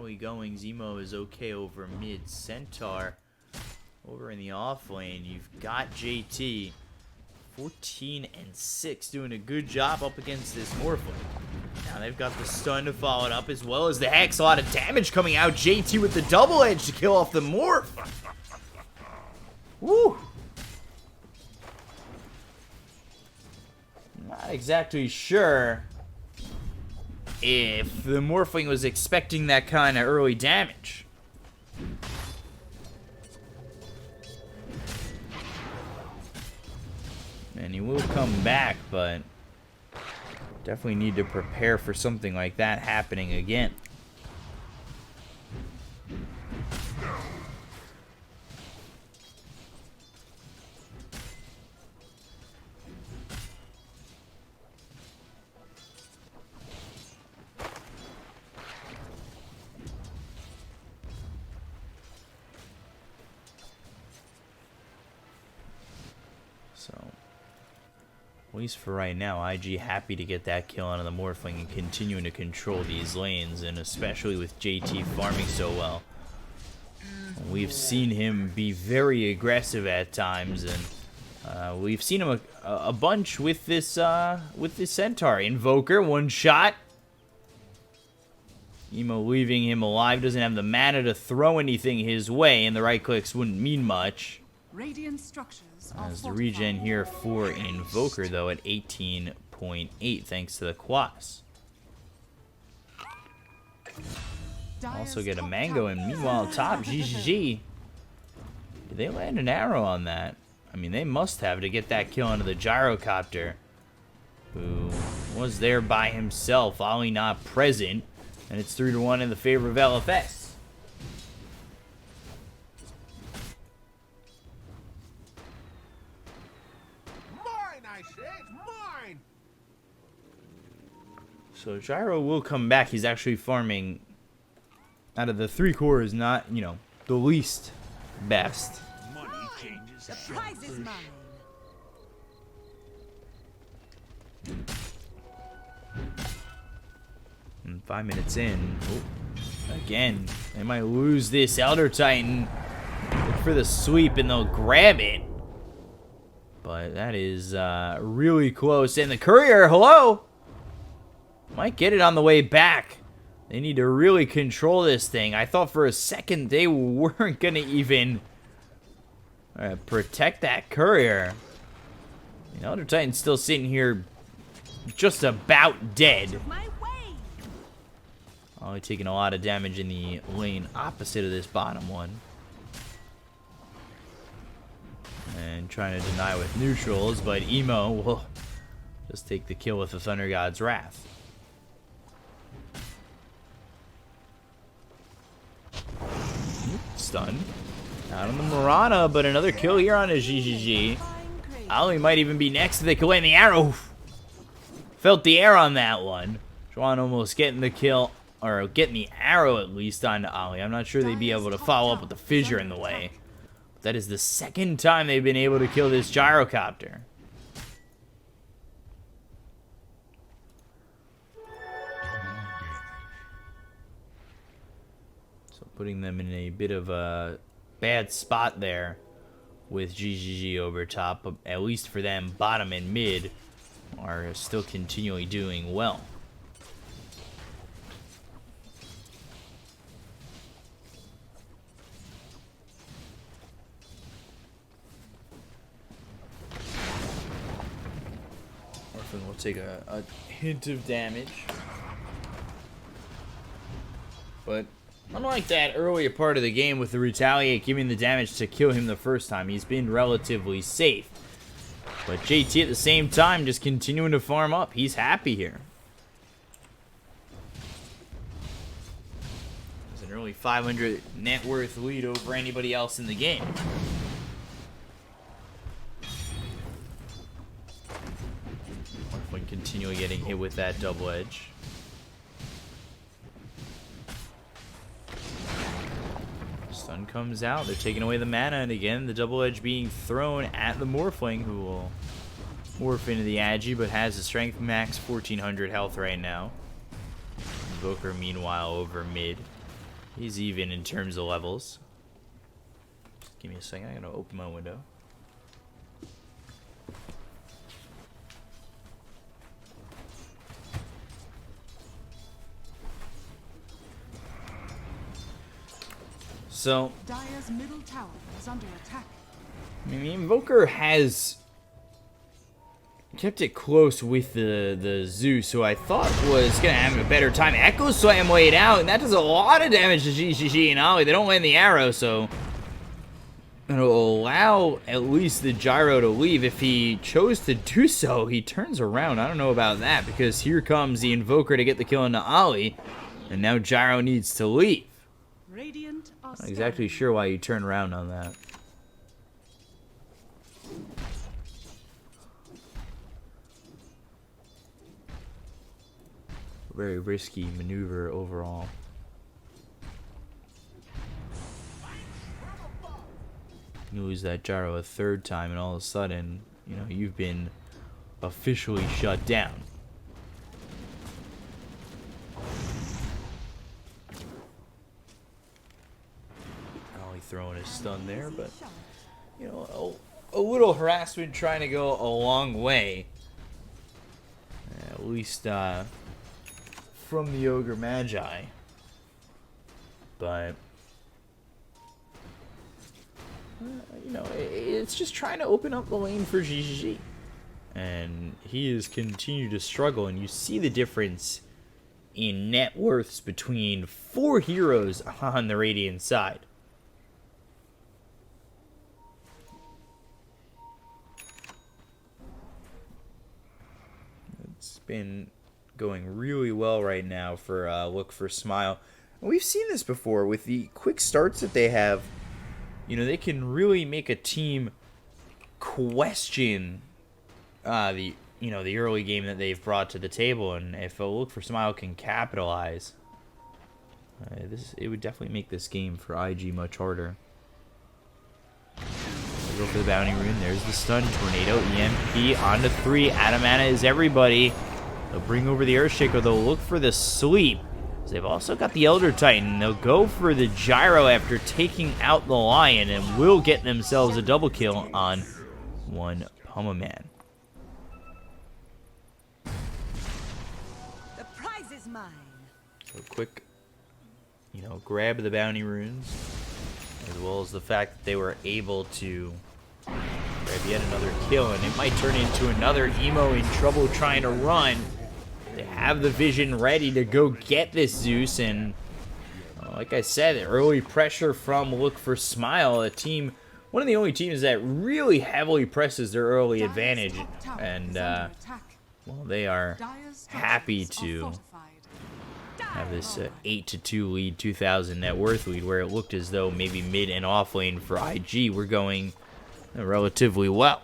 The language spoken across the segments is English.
we going? Zemo is okay over mid. Centaur over in the off lane. You've got JT. 14-6, doing a good job up against this Morphling. Now they've got the stun to follow it up, as well as the Hex. A lot of damage coming out. JT with the double edge to kill off the Morph. Woo! Not exactly sure if the Morphling was expecting that kind of early damage. And he will come back, but definitely need to prepare for something like that happening again. So, at least for right now, IG happy to get that kill onto the Morphling and continuing to control these lanes, and especially with JT farming so well. We've seen him be very aggressive at times, and we've seen him a bunch with this Centaur. Invoker, one shot. Emo leaving him alive, doesn't have the mana to throw anything his way, and the right clicks wouldn't mean much. Radiant structures. As the regen here for Invoker, though, at 18.8, thanks to the Quas. Also get a Mango, and meanwhile, top GGG. Did they land an arrow on that? I mean, they must have to get that kill onto the Gyrocopter, who was there by himself, Ollie not present, and it's 3-1 in the favor of LFS. So Gyro will come back. He's actually farming out of the 3 cores, not, you know, the least best. Money changes. The prize is mine. And 5 minutes in, again, they might lose this Elder Titan. Look for the sweep and they'll grab it. But that is really close. And the courier, hello? Might get it on the way back. They need to really control this thing. I thought for a second they weren't going to even protect that courier. The Elder Titan's still sitting here just about dead. Only taking a lot of damage in the lane opposite of this bottom one. And trying to deny with neutrals, but Emo will just take the kill with the Thunder God's Wrath. Stun. Out on the Mirana, but another kill here on a GGG. Ollie might even be next to the kill, and the arrow. Felt the air on that one. Juan almost getting the kill, or getting the arrow at least on Ollie. I'm not sure they'd be able to follow up with the fissure in the way. But that is the second time they've been able to kill this Gyrocopter. Putting them in a bit of a bad spot there with GGG over top. But at least for them, bottom and mid are still continually doing well. Orphan will take a hint of damage. But unlike that earlier part of the game with the Retaliate giving the damage to kill him the first time, he's been relatively safe. But JT at the same time just continuing to farm up. He's happy here. There's an early 500 net worth lead over anybody else in the game. Orphan continually getting hit with that double edge. Stun comes out. They're taking away the mana, and again, the double edge being thrown at the Morphling, who will morph into the Agi, but has a strength max 1400 health right now. Invoker, meanwhile, over mid. He's even in terms of levels. Just give me a second. I'm gonna open my window. So, Dire's middle tower is under attack. I mean, the Invoker has kept it close with the Zeus, who I thought was going to have a better time. Echo Slam weighed out, and that does a lot of damage to GGG and Ollie. They don't land the arrow, so it'll allow at least the Gyro to leave. If he chose to do so, he turns around. I don't know about that, because here comes the Invoker to get the kill into Ollie, and now Gyro needs to leave. Radiant are Not exactly sure why you turn around on that. Very risky maneuver overall. You lose that gyro a third time, and all of a sudden, you know, you've been officially shut down. Ollie throwing his stun there, but you know, a little harassment trying to go a long way. At least from the Ogre Magi. But you know, it's just trying to open up the lane for GGG. And he has continued to struggle, and you see the difference in net worths between 4 heroes on the Radiant side. It's been going really well right now for Look for Smile. And we've seen this before with the quick starts that they have. You know, they can really make a team question the early game that they've brought to the table, and if a Look for Smile can capitalize, it would definitely make this game for IG much harder. They go for the bounty rune. There's the stun tornado. EMP onto 3. Adamana is everybody. They'll bring over the Earthshaker. They'll look for the sleep. So they've also got the Elder Titan. They'll go for the Gyro after taking out the Lion, and will get themselves a double kill on one Pumaman. The prize is mine. So quick, you know, grab the bounty runes, as well as the fact that they were able to grab yet another kill, and it might turn into another Emo in trouble trying to run. They have the vision ready to go get this Zeus, and like I said, early pressure from Look for Smile, a team, one of the only teams that really heavily presses their early advantage, and well, they are happy to have this 8-2 lead, 2,000 net worth lead, where it looked as though maybe mid and off lane for IG were going relatively well.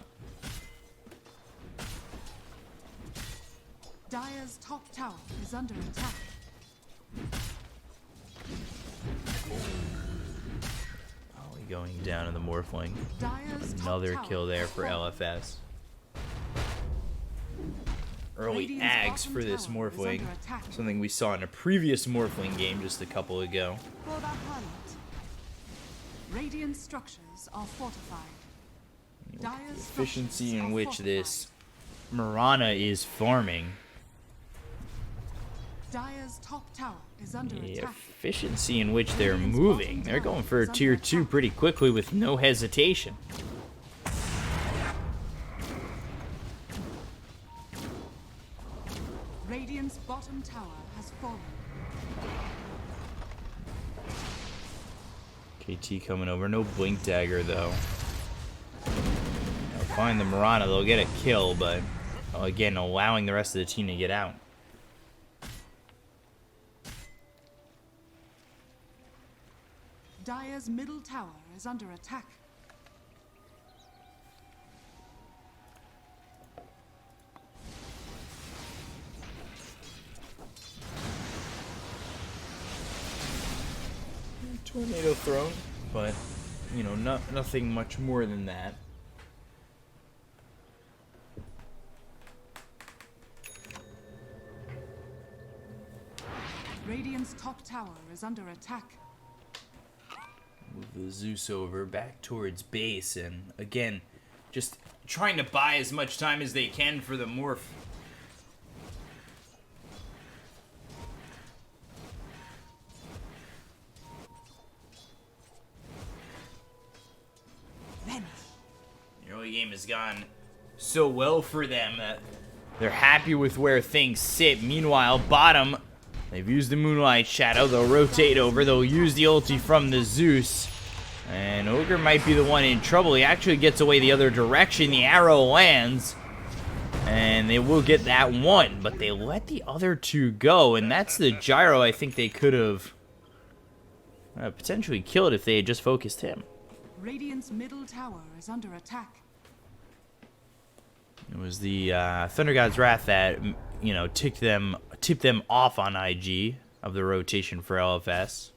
Dire's top tower is under attack. Ollie going down in the Morphling. Dire's Another top kill tower there is for fortified. LFS. Early Radiant's ags bottom for this tower is Morphling. under attack. Something we saw in a previous Morphling game just a couple ago. For the hunt. Radiant structures are fortified. Dire's Efficiency structures in are which this fortified. Mirana is farming. Dire's top tower is under The attack. efficiency in which they're moving. They're going for a tier 2 pretty quickly with no hesitation. Radiant's bottom tower has fallen. KT coming over. No Blink Dagger, though. They'll find the Mirana. They'll get a kill, but again, allowing the rest of the team to get out. Dire's middle tower is under attack. Tornado thrown, but you know, nothing much more than that. Radiant's top tower is under attack. the Zeus over back towards base, and again, just trying to buy as much time as they can for the morph. The early game has gone so well for them that they're happy with where things sit. Meanwhile, bottom, they've used the Moonlight Shadow. They'll rotate over. They'll use the ulti from the Zeus. And Ogre might be the one in trouble. He actually gets away the other direction. The arrow lands. And they will get that one. But they let the other two go. And that's the gyro I think they could have potentially killed if they had just focused him. Radiant's middle tower is under attack. It was the Thunder God's Wrath that, you know, tipped them off on IG of the rotation for LFS.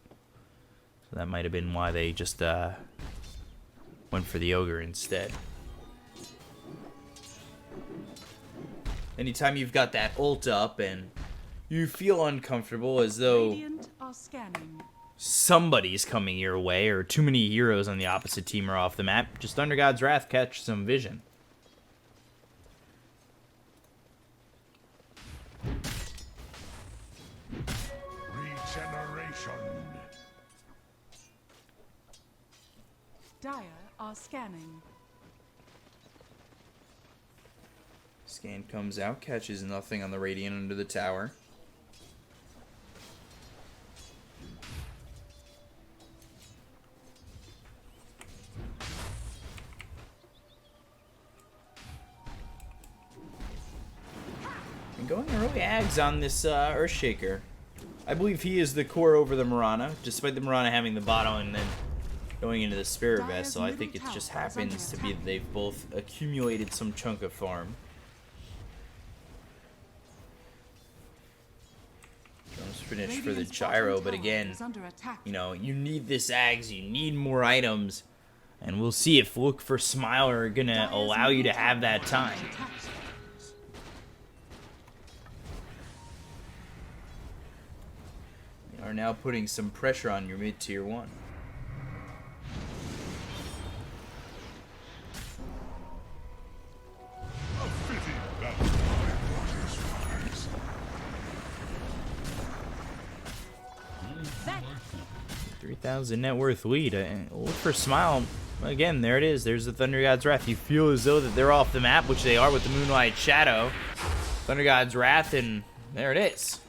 So that might have been why they just went for the Ogre instead. Anytime you've got that ult up and you feel uncomfortable as though Radiant are scanning. somebody's coming your way or too many heroes on the opposite team are off the map, just Thunder God's Wrath catch some vision. Regeneration. Dire are scanning. Scan comes out, catches nothing on the Radiant under the tower. And going early ags on this Earthshaker. I believe he is the core over the Mirana, despite the Mirana having the bottle and then going into the Spirit Vessel. I think it just happens to be that they've both accumulated some chunk of farm. Drones finished for the gyro, but again, you know, you need this Ags, you need more items, and we'll see if Look for Smile are gonna allow you to have that time. They are now putting some pressure on your mid-tier 1. A fitting battle satisfies. 3,000 net worth lead. Look for Smile. Again, there it is. There's the Thunder God's Wrath. You feel as though that they're off the map, which they are with the Moonlight Shadow. Thunder God's Wrath, and there it is.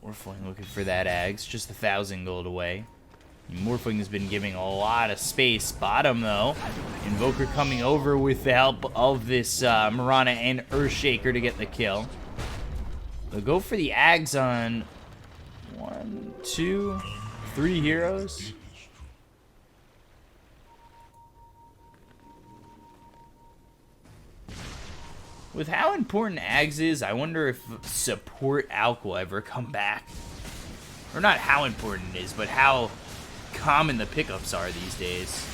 Morphling looking for that Ags, just 1,000 gold away. Morphling has been giving a lot of space. Bottom though, Invoker coming over with the help of this Mirana and Earthshaker to get the kill. They'll go for the Ags on 1, 2, 3 heroes. With how important Ags is, I wonder if support Alk will ever come back. Or not how important it is, but how common the pickups are these days.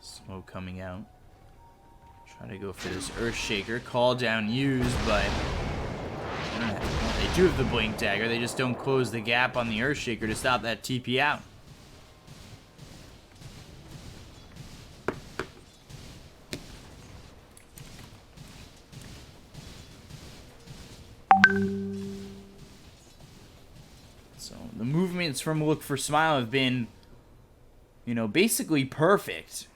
Smoke coming out. Try to go for this Earthshaker. Call down used, but they do have the Blink Dagger. They just don't close the gap on the Earthshaker to stop that TP out. So the movements from Look for Smile have been, you know, basically perfect.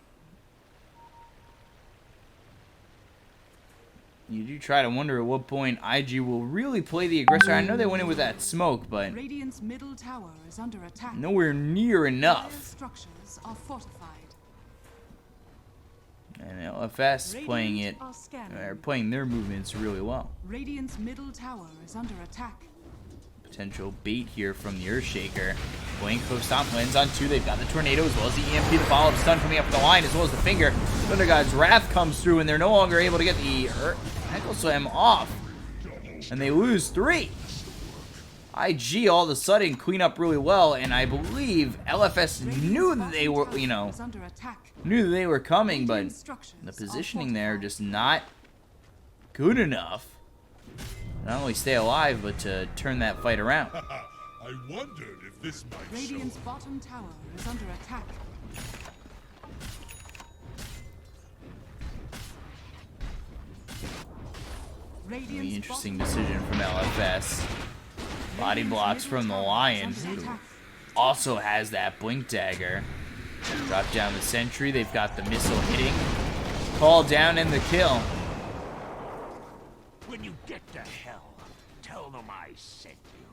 You do try to wonder at what point IG will really play the aggressor. I know they went in with that smoke, but Radiant's middle tower is under attack. nowhere near Dire's enough. structures are fortified. And LFS playing it, Radiant are scanning. playing their movements really well. Radiant's middle tower is under attack. potential bait here from the Earthshaker. Blink post on lands on 2. They've got the Tornado as well as the EMP, the follow-up stun coming up with the line as well as the Finger. Thunder God's Wrath comes through and they're no longer able to get the Echo Slam off. And they lose 3. IG all of a sudden clean up really well, and I believe LFS knew that they were, knew that they were coming, but the positioning there just not good enough. Not only stay alive, but to turn that fight around. I wondered if this might Radiant's show. bottom tower is under attack. Really interesting decision from LFS. Body blocks from the Lion, who also has that Blink Dagger. Drop down the Sentry. They've got the missile hitting. Call down and the kill. When you get to hell, tell them I sent you.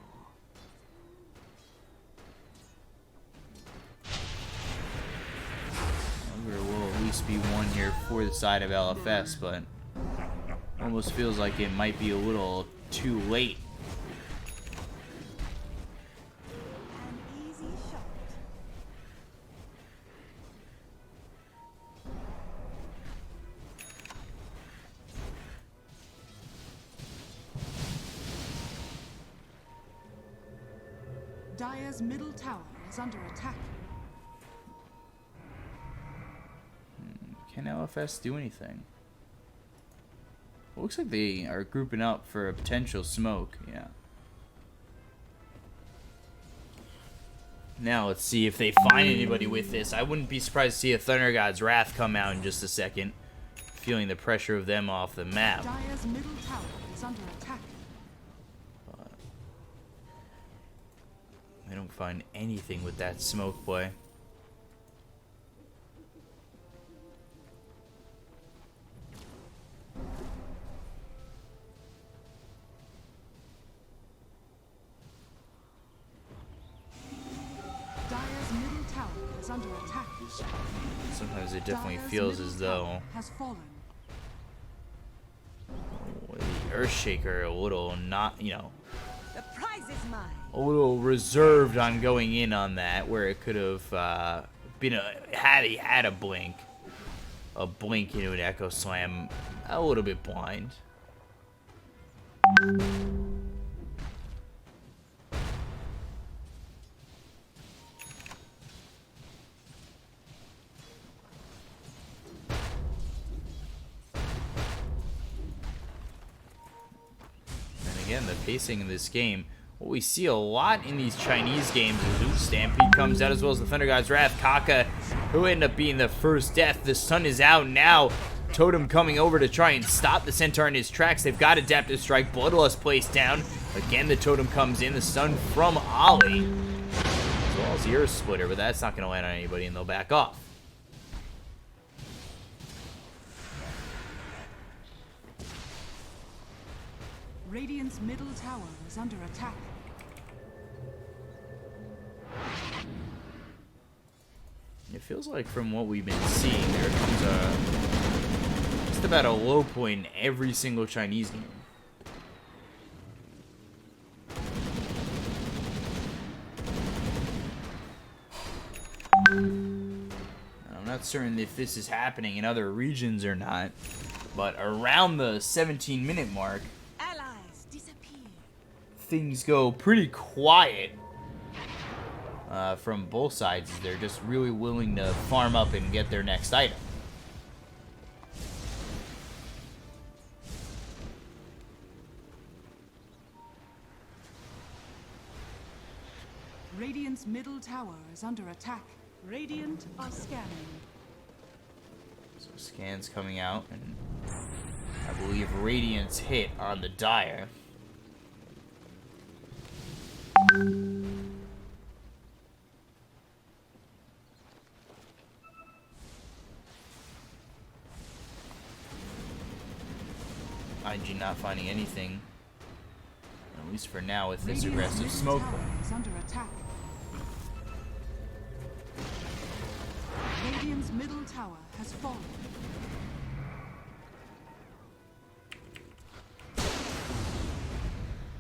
There will at least be one here for the side of LFS, but almost feels like it might be a little too late. Dire's middle tower is under attack. Can LFS do anything? It looks like they are grouping up for a potential smoke, yeah. Now let's see if they find anybody with this. I wouldn't be surprised to see a Thunder God's Wrath come out in just a second. Feeling the pressure of them off the map. Dire's middle tower is under attack. I don't find anything with that smoke play. Dire's middle tower is under attack. Sometimes it definitely Dire's feels middle as though tower has fallen. the Earthshaker a little not, you know, The prize is mine. a little reserved on going in on that, where it could have been had he had a blink into an Echo Slam, a little bit blind. And again, the pacing in this game. What we see a lot in these Chinese games is Stampede comes out as well as the Thunder God's Wrath. Kaka, who ended up being the first death. The sun is out now. Totem coming over to try and stop the Centaur in his tracks. They've got Adaptive Strike. Bloodlust placed down. Again, the Totem comes in. The stun from Ollie. As well as the Earth Splitter, but that's not going to land on anybody and they'll back off. Radiant's middle tower is under attack. It feels like from what we've been seeing, there comes just about a low point in every single Chinese game. I'm not certain if this is happening in other regions or not, but around the 17-minute mark, Allies disappear. things go pretty quiet from both sides. They're just really willing to farm up and get their next item. Radiant's middle tower is under attack. Radiant are scanning. So scans coming out, and I believe Radiant's hit on the Dire. IG not finding anything, at least for now, with this Radiant's aggressive middle smoke. tower is under attack. Radiant's middle tower has fallen.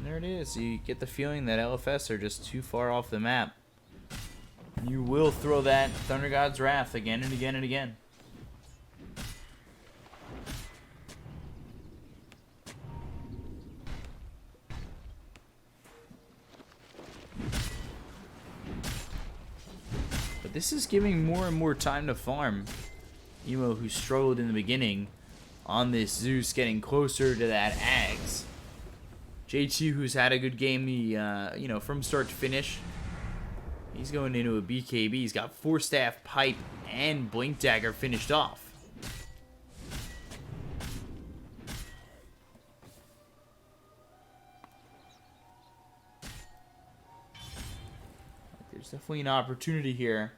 They're There it is. You get the feeling that LFS are just too far off the map. You will throw that Thunder God's Wrath again and again and again. But this is giving more and more time to farm. Emo, who struggled in the beginning, on this Zeus, getting closer to that Ags. JT, who's had a good game, you know, from start to finish. He's going into a BKB. He's got Force Staff, Pipe, and Blink Dagger finished off. There's definitely an opportunity here.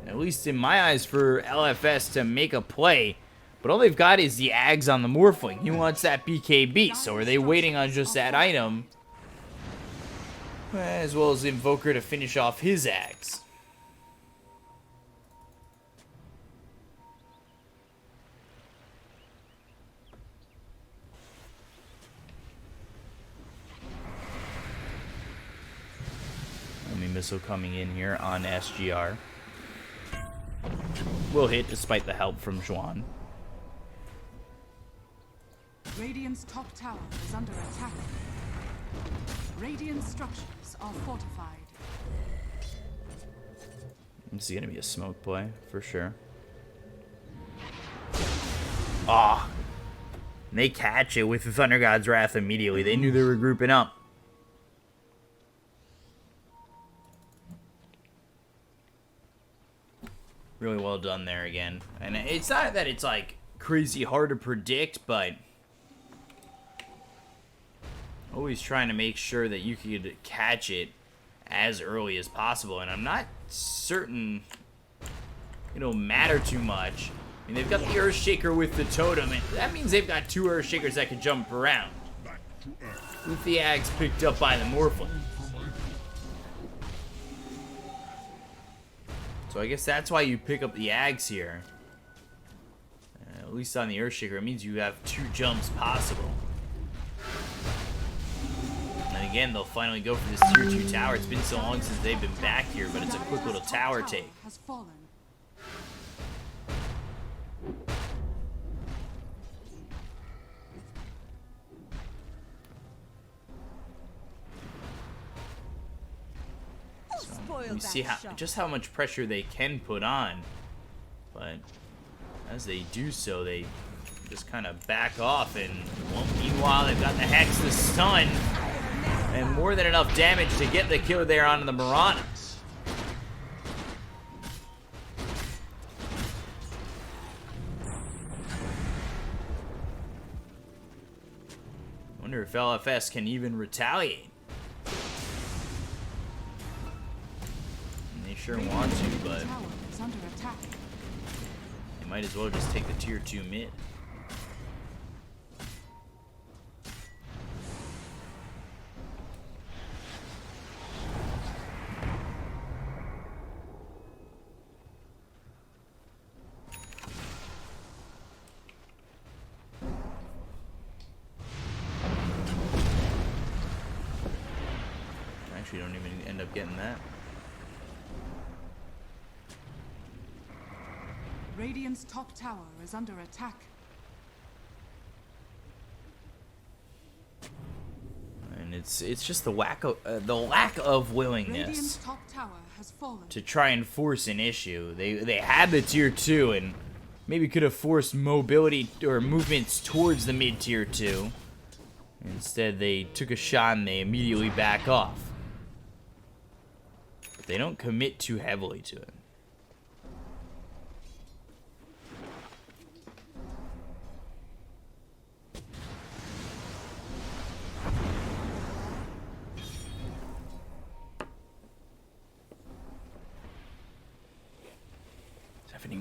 At least in my eyes, for LFS to make a play. But all they've got is the Ags on the Morphling. He wants that BKB, so are they waiting on just that item? As well as Invoker to finish off his Ags. Enemy missile coming in here on SGR. Will hit despite the help from Zhuan. Radiant's top tower is under attack. Radiant structures are fortified. This is gonna be a smoke play for sure. Ah, they catch it with the Thunder God's Wrath immediately. They knew they were grouping up. Really well done there again. And it's not that it's like crazy hard to predict, but always trying to make sure that you could catch it as early as possible. And I'm not certain it'll matter too much. I mean, they've got the Earthshaker with the totem, and that means they've got two Earthshakers that can jump around. With the Ags picked up by the Morphling. So I guess that's why you pick up the Ags here. At least on the Earthshaker, it means you have two jumps possible. And again, they'll finally go for this tier 2 tower. It's been so long since they've been back here, but it's a quick little tower take. Has fallen. We see just how much pressure they can put on, but as they do so, they just kind of back off. And well, meanwhile, they've got the Hex, the stun, and more than enough damage to get the kill there onto the Mirana. Wonder if LFS can even retaliate. Sure want to, but they might as well just take the tier 2 mid. Actually, don't even end up getting that. Radiant's top tower is under attack. And it's just the lack of willingness Radiant's top tower has fallen. to try and force an issue. They had the tier 2 and maybe could have forced mobility or movements towards the mid tier 2. Instead, they took a shot and they immediately back off. But they don't commit too heavily to it.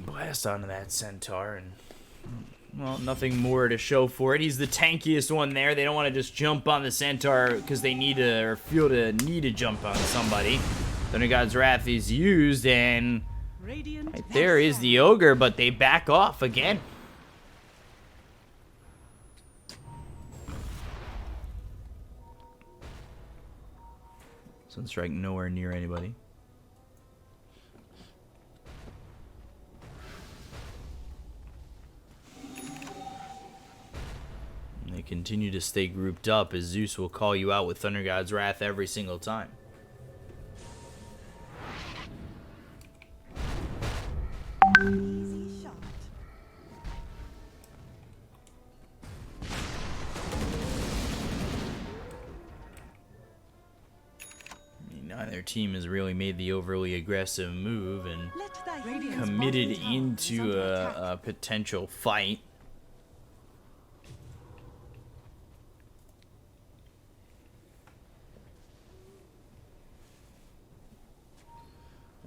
Blast onto that Centaur, and well, nothing more to show for it. He's the tankiest one there. They don't want to just jump on the Centaur because they need to, or feel the need to jump on somebody. Thunder God's Wrath is used, and right there is the Ogre, but they back off again. Sunstrike nowhere near anybody. And they continue to stay grouped up as Zeus will call you out with Thunder God's Wrath every single time. Easy shot. Neither team has really made the overly aggressive move and Let thy committed into a potential fight.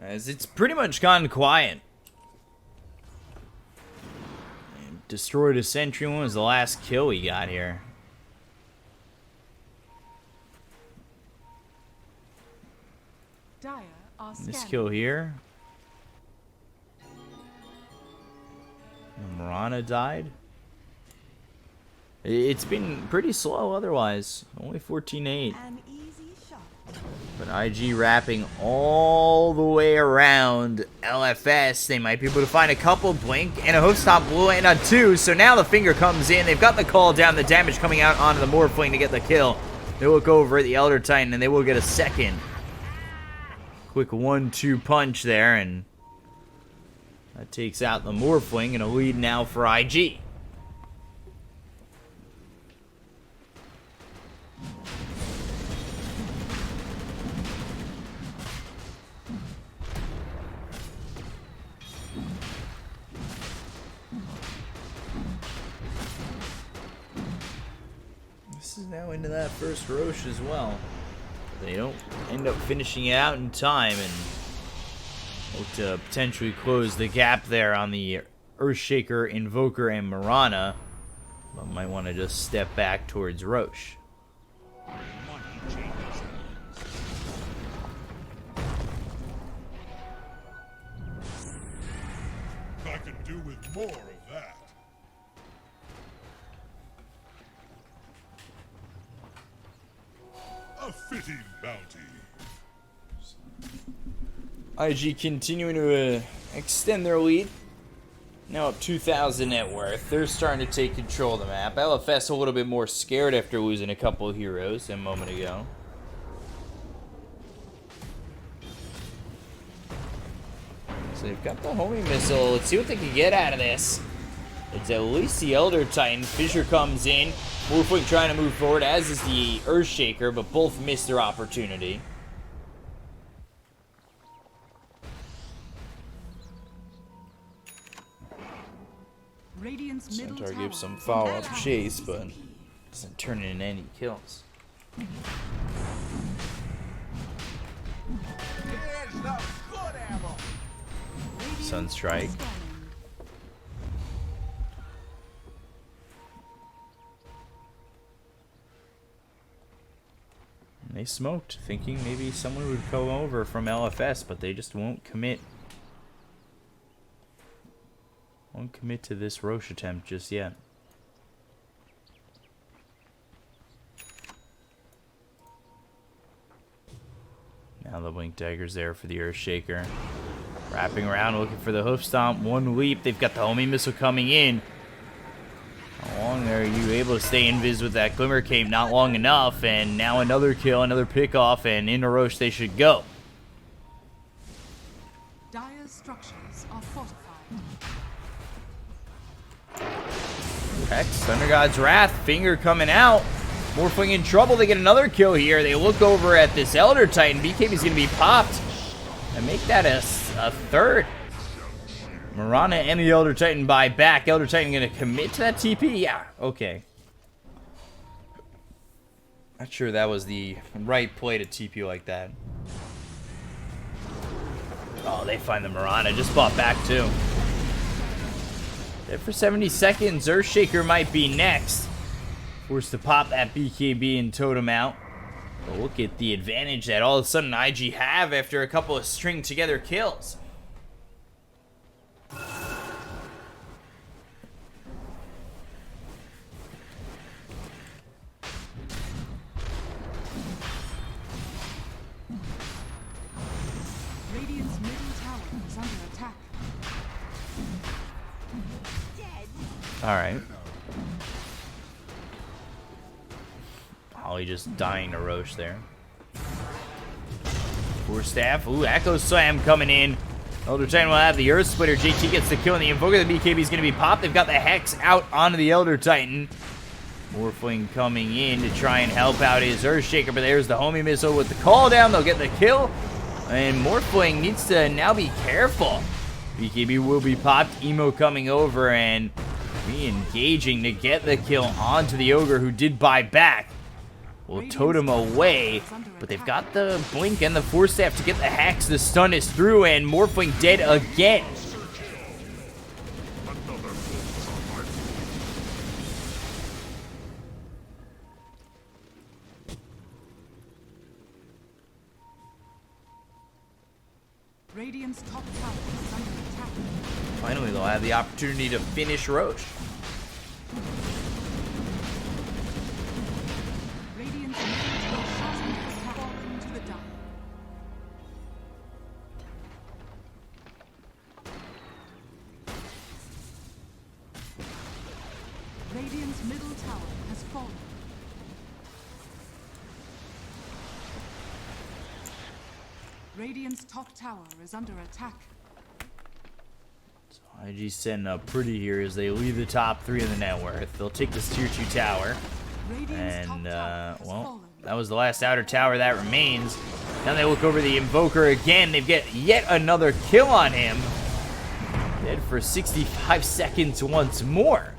As it's pretty much gone quiet. And destroyed a sentry. When was the last kill we got here? Dire are This scanning. kill here. Marana died. It's been pretty slow otherwise. Only 14-8. An easy shot. But IG wrapping all the way around LFS. They might be able to find a couple. Blink and a Hoofstop blew in on 2. So now the finger comes in. They've got the call down. The damage coming out onto the Morphling to get the kill. They look over at the Elder Titan and they will get a second. Quick 1-2 punch there, and that takes out the Morphling, and a lead now for IG. This is now into that first Roche as well. They don't end up finishing it out in time and look to potentially close the gap there on the Earthshaker, Invoker, and Marana. But might want to just step back towards Roche. I could do with more of that. A fitting bounty. IG continuing to extend their lead. Now up 2,000 net worth. They're starting to take control of the map. LFS a little bit more scared after losing a couple of heroes a moment ago. So they've got the homing missile. Let's see what they can get out of this. It's at least the Elder Titan. Fissure comes in. Morphling trying to move forward, as is the Earthshaker, but both missed their opportunity. Radiant's middle Centaur tower gives some is follow-up under chase, attack. but doesn't turn into any kills. Sunstrike. Scanning. They smoked, thinking maybe someone would come over from LFS, but they just won't commit. Won't commit to this Roche attempt just yet. Now the Blink Dagger's there for the Earthshaker. Wrapping around, looking for the Hoof Stomp. One leap. They've got the homing missile coming in. How long are you able to stay invis with that Glimmer Cape? Not long enough. And now another kill, another pickoff, and into Roche they should go. Dire's structures are fortified. Hex, Thunder God's Wrath, finger coming out. Morphling in trouble. They get another kill here. They look over at this Elder Titan. BKB's going to be popped. And make that a third. Marana and the Elder Titan buy back. Elder Titan going to commit to that TP? Yeah, okay. Not sure that was the right play to TP like that. Oh, they find the Marana. Just bought back too. Dead for 70 seconds. Earthshaker might be next. Forced to pop that BKB and totem out. But look at the advantage that all of a sudden IG have after a couple of string together kills. is under attack. Alright. Holly just dying to Roche there. Poor staff. Ooh, Echo Slam coming in. Elder Titan will have the Earth Splitter. JT gets the kill, and the Invoker. The BKB is going to be popped. They've got the Hex out onto the Elder Titan. Morphling coming in to try and help out his Earthshaker, but there's the homie missile with the call down. They'll get the kill, and Morphling needs to now be careful. BKB will be popped. Emo coming over and re-engaging to get the kill onto the Ogre, who did buy back. Will totem away, but they've got the Blink and the Force Staff to get the Hex. The stun is through, and Morphling dead again. Radiant's top tower is under attack. Finally, they'll have the opportunity to finish Roche. Radiant's middle tower shot under attack. Falling to the dark. Radiant's middle tower has fallen. Radiant's top tower is under attack. IG setting up pretty here as they leave the top 3 in the net worth. They'll take this tier 2 tower. Radiant's And, top tower has well, fallen. that was the last outer tower that remains. Now they look over the Invoker again. They've got yet another kill on him. Dead for 65 seconds once more.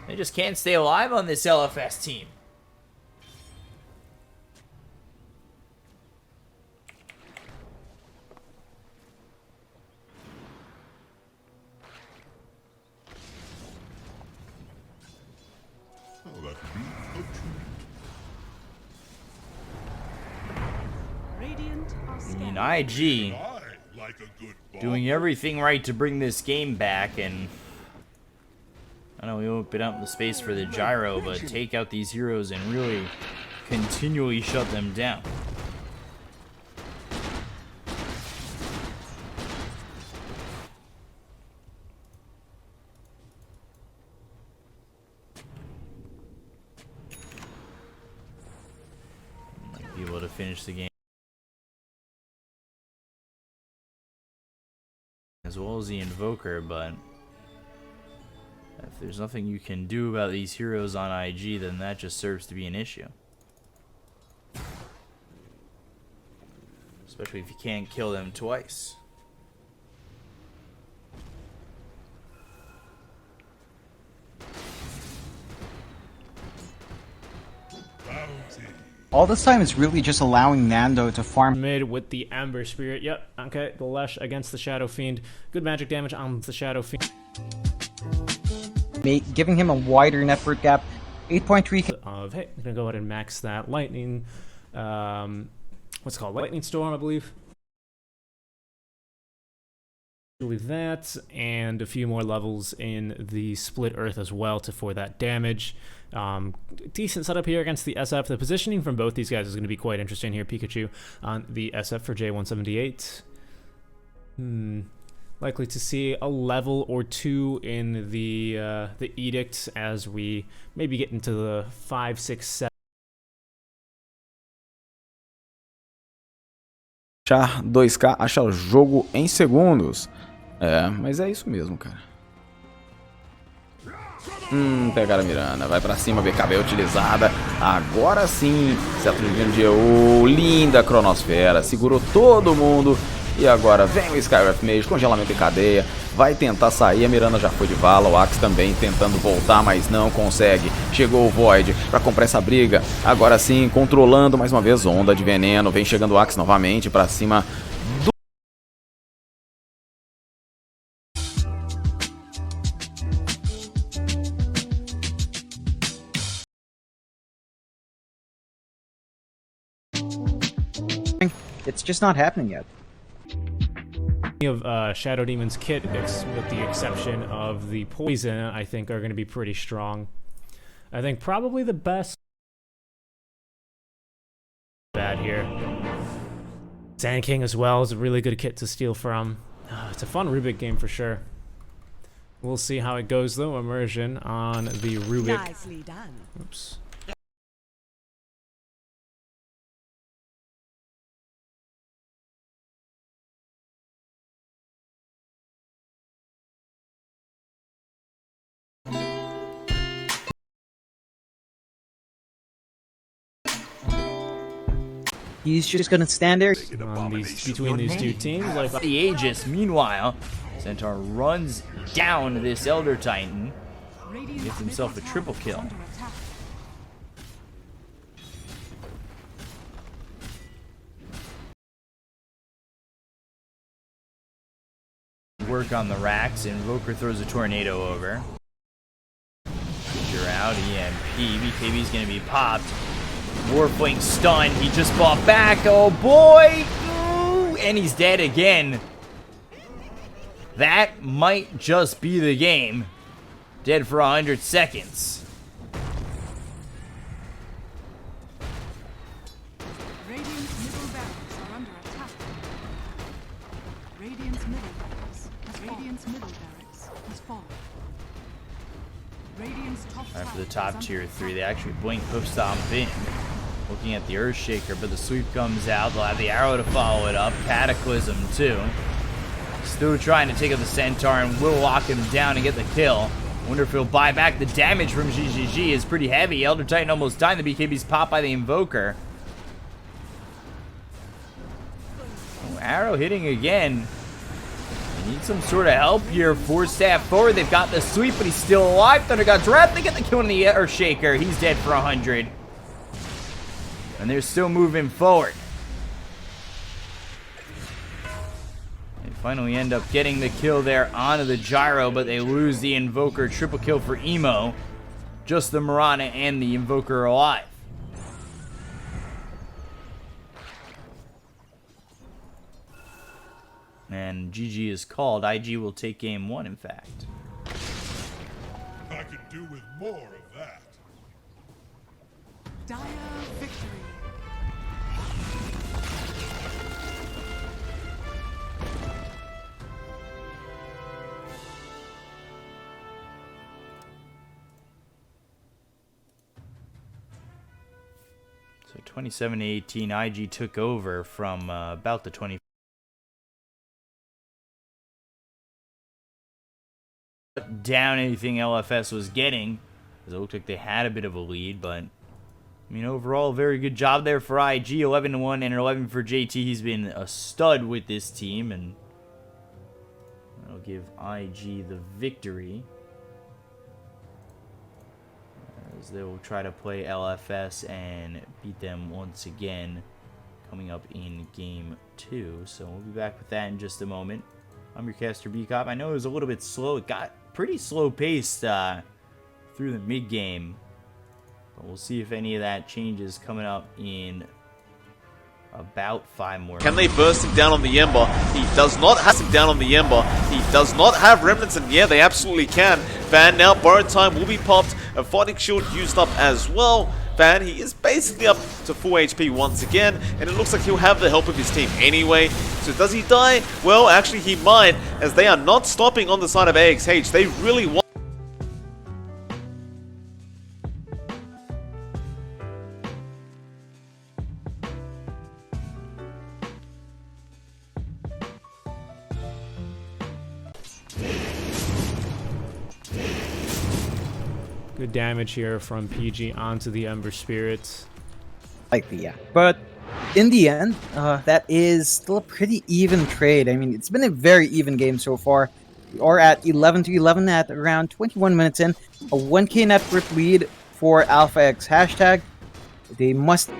They just can't stay alive on this LFS team. Oh, that could be a treat. Radiant are I scared. mean, IG I like a good ball. doing everything right to bring this game back, and I know we open up the space for the gyro, but take out these heroes and really continually shut them down. Might be able to finish the game as well as the Invoker, but if there's nothing you can do about these heroes on IG, then that just serves to be an issue. Especially if you can't kill them twice. Bounty. All this time is really just allowing Nando to farm Mid with the Amber Spirit. Yep, okay. The Lesh against the Shadow Fiend. Good magic damage on the Shadow Fiend. giving him a wider network gap. 8.3 Of, hey, I'm going to go ahead and max that Lightning, what's it called? Lightning Storm, I believe. That, and a few more levels in the Split Earth as well for that damage. Decent setup here against the SF. The positioning from both these guys is going to be quite interesting here. Pikachu on the SF for J178. Likely to see a level or two in the Edict as we maybe get into the 5, 6, 7. Achar 2K acha o jogo em segundos. É, mas é isso mesmo, cara. Pegaram a Mirana, vai pra cima, BKB utilizada. Agora sim, certo de GU, linda cronosfera, segurou todo mundo. E agora vem o Skywrath Mage, congelamento em cadeia, vai tentar sair, a Mirana já foi de vala, o Axe também tentando voltar, mas não consegue. Chegou o Void pra comprar essa briga, agora sim, controlando mais uma vez, onda de veneno, vem chegando o Axe novamente pra cima do... It's just not happening yet. Of Shadow Demon's kit, with the exception of the poison, I think are going to be pretty strong. I think probably the best bad here. Sand King as well is a really good kit to steal from. It's a fun Rubik game for sure. We'll see how it goes though. Immersion on the Rubik. Nicely done. Oops. He's just gonna stand there. Between these two teams, like The Aegis, meanwhile, Centaur runs down this Elder Titan. Radiant's Gets himself a middle triple tower is kill. under attack. Work on the racks, Invoker throws a tornado over. You're out, EMP. BKB's gonna be popped. Warfling stunned. He just fought back. Oh boy! Ooh, and he's dead again. That might just be the game. Dead for 100 seconds. Radiant's middle barracks are under attack. Radiant's middle barracks has fallen. Radiant's top All right, for the tower top is tier under 3, attack. they actually blink hoof stomp in. Looking at the Earthshaker, but the sweep comes out. They'll have the arrow to follow it up. Cataclysm too. Still trying to take out the Centaur and will lock him down and get the kill. Wonder if he'll buy back. The damage from GGG is pretty heavy. Elder Titan almost died. The BKB's popped by the Invoker. Oh, arrow hitting again. They need some sort of help here. Force staff forward. They've got the sweep, but he's still alive. Thunder got trapped. They get the kill on the Earthshaker. He's dead for 100. And they're still moving forward. They finally end up getting the kill there onto the Gyro, but they lose the Invoker. Triple kill for Emo. Just the Mirana and the Invoker are alive. And GG is called. IG will take game 1, in fact. I could do with more of that. Dire victory. So 27-18, IG took over from about the 20. Down anything LFS was getting, because it looked like they had a bit of a lead, but I mean, overall, very good job there for IG. 11-1 and 11 for JT. He's been a stud with this team, and that'll give IG the victory, as they will try to play LFS and beat them once again coming up in game 2. So we'll be back with that in just a moment. I'm your caster B-Cop. I know it was a little bit slow. It got pretty slow paced through the mid game, but we'll see if any of that changes coming up in about 5 more. Can they burst him down on the Ember? He does not have him down on the Ember. He does not have Remnants, and yeah, they absolutely can. Van now, borrowed time will be popped. A fighting shield used up as well. Van, he is basically up to full HP once again, and it looks like he'll have the help of his team anyway. So does he die? Well, actually he might, as they are not stopping on the side of AXH. They really want... good damage here from PG onto the Ember Spirits. Likely, yeah. But in the end, that is still a pretty even trade. I mean, it's been a very even game so far. We are at 11-11 at around 21 minutes in. A 1K net worth lead for AlphaX hashtag. They must...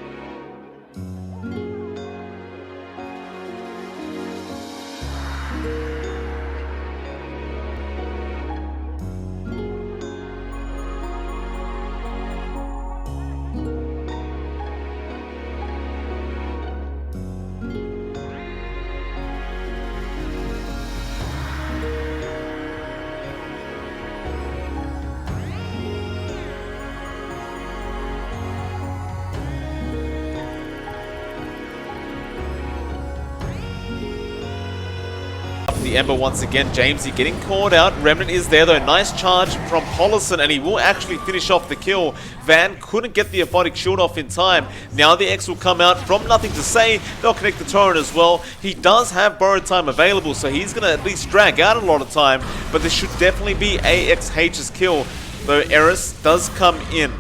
The Ember once again, Jamesy getting caught out. Remnant is there though. Nice charge from Pollison, and he will actually finish off the kill. Van couldn't get the aphotic shield off in time. Now the X will come out from nothing to say. They'll connect the torrent as well. He does have borrowed time available, so he's going to at least drag out a lot of time. But this should definitely be AXH's kill, though Eris does come in.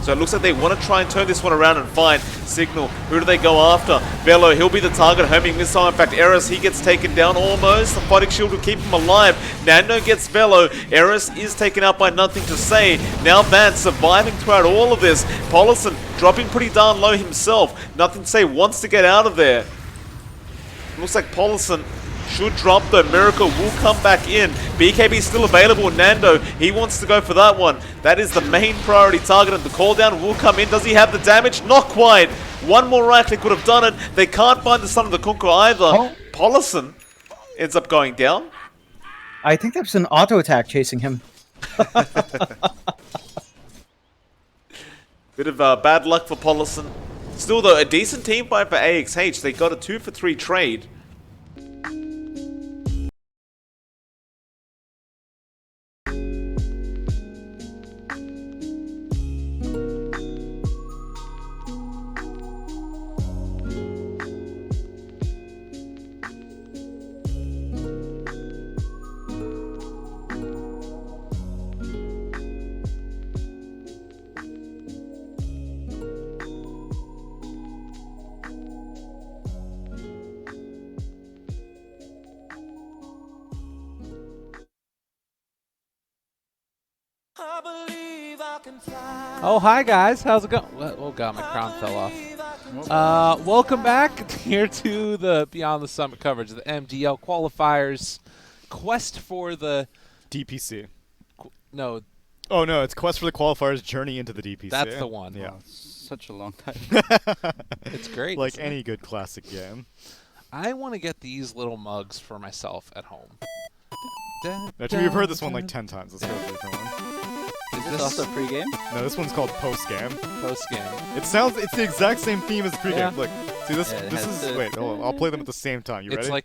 So it looks like they want to try and turn this one around and find Signal. Who do they go after? Velo, he'll be the target. Homing missile. In fact, Eris, he gets taken down almost. The Aphotic Shield will keep him alive. Nando gets Velo. Eris is taken out by nothing to say. Now Van surviving throughout all of this. Pollison dropping pretty darn low himself. Nothing to say, wants to get out of there. Looks like Pollison should drop though. Miracle will come back in. BKB still available. Nando, he wants to go for that one. That is the main priority target, and the call down will come in. Does he have the damage? Not quite. One more right click would have done it. They can't find the Son of the Conqueror either. Oh. Pollison ends up going down. I think there's an auto attack chasing him. Bit of bad luck for Pollison. Still though, a decent team fight for AXH. They got a 2-for-3 trade. Oh, hi guys, how's it going? Oh god, my crown fell off. Welcome back here to the Beyond the Summit coverage of the MDL qualifiers. Quest for the DPC. No. Oh no, it's Quest for the Qualifiers Journey into the DPC. That's the one. Yeah. Oh, such a long time. It's great. Like any good classic game. I want to get these little mugs for myself at home. Actually, we've heard this one like 10 times. Let's go to a different one. Is this also pre-game? No, this one's called post-game. Post-game. It's the exact same theme as pre-game. Yeah. Look, see this? Yeah, This is wait. Hold on. I'll play them at the same time. You It's ready? like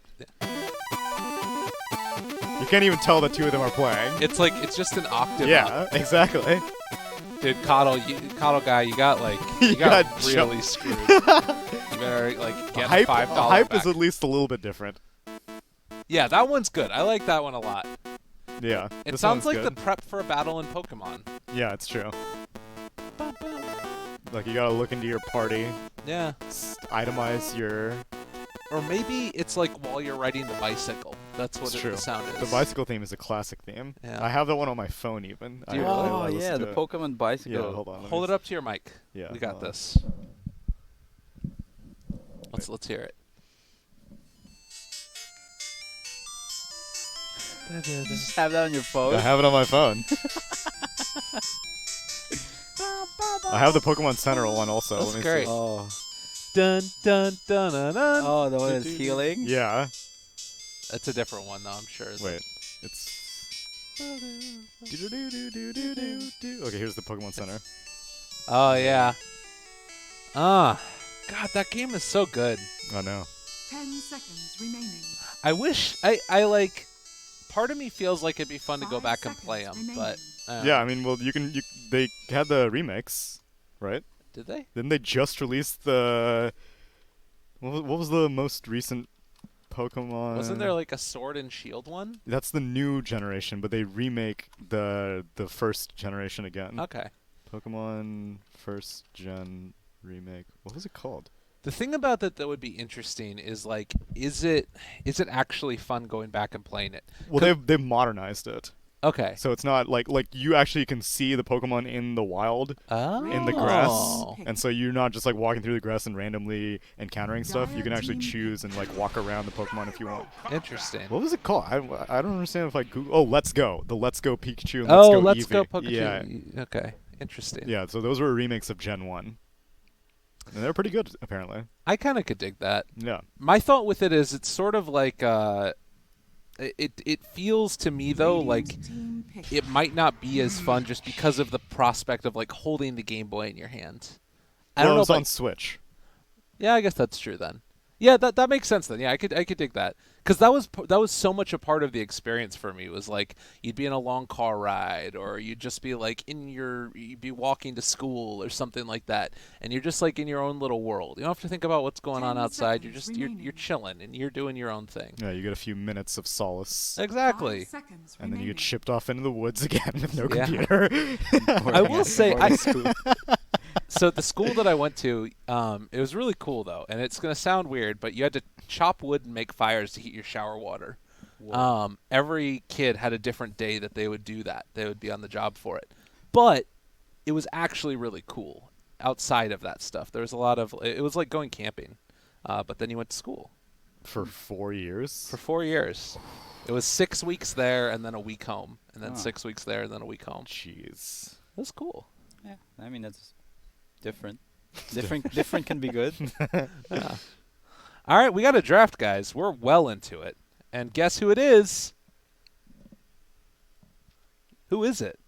You can't even tell that two of them are playing. it's just an octave Yeah, up. exactly. Dude, Coddle guy, you got really screwed. You better like get Hype, $5 hype back. is at least a little bit different. Yeah, that one's good. I like that one a lot. Yeah. It this sounds one's like good. the prep for a battle in Pokemon. Yeah, it's true. Like you gotta look into your party. Yeah. Itemize your. Or maybe it's like while you're riding the bicycle. That's what It's true. the sound is. The bicycle theme is a classic theme. Yeah. I have that one on my phone even. Do you I really? listen Yeah, to the it. Pokemon bicycle. Yeah, hold on. Hold it up to your mic. Yeah, we got hold on. this. Let's hear it. Just have that on your phone. I have it on my phone. I have the Pokemon Center one also. That's Let me great. See. Oh. Dun dun dun dun dun. Oh, the one that's healing? Yeah. That's a different one though, I'm sure. Wait. It's. Okay, here's the Pokemon Center. Oh yeah. God, that game is so good. I know. 10 seconds remaining. I wish I like. Part of me feels like it'd be fun to go 5 back and play them, seconds but Yeah, I mean, well, they had the remakes, right? did they? Didn't they just release the? What was the most recent Pokemon? Wasn't there like a Sword and Shield one? That's the new generation, but they remake the first generation again. Okay. Pokemon first gen remake. What was it called? The thing about that would be interesting is like, is it actually fun going back and playing it? Well, they've modernized it. Okay. So it's not like you actually can see the Pokemon in the wild, in the grass, and so you're not just like walking through the grass and randomly encountering stuff. You can actually choose and like walk around the Pokemon if you want. Interesting. What was it called? I don't understand if I Google. Oh, Let's Go. The Let's Go Pikachu and Let's Go Let's Eevee. Go Pikachu. Yeah. Okay. Interesting. Yeah. So those were remakes of Gen 1. And they're pretty good, apparently. I kind of could dig that. Yeah. My thought with it is it's sort of like it feels to me though like it might not be as fun just because of the prospect of like holding the Game Boy in your hand. I don't know It's if on Switch. Yeah, I guess that's true then. Yeah, that makes sense then. Yeah, I could dig that, because that was so much a part of the experience for me. It was like you'd be in a long car ride, or you'd just be like you'd be walking to school or something like that, and you're just like in your own little world. You don't have to think about what's going on outside. You're chilling and you're doing your own thing. Yeah, you get a few minutes of solace. Exactly. And then you get shipped off into the woods again with no Yeah. computer. I will say, so the school that I went to, it was really cool though, and it's gonna sound weird, but you had to chop wood and make fires to heat your shower water. Every kid had a different day that they would do that. They would be on the job for it, but it was actually really cool. Outside of that stuff, there was a lot of. It was like going camping, but then you went to school For 4 years? for 4 years. It was 6 weeks there and then a week home, and then 6 weeks there and then a week home. Jeez. It was cool. Yeah, I mean that's different. Different can be good. Yeah. All right, we got a draft, guys. We're well into it. And guess who it is? Who is it?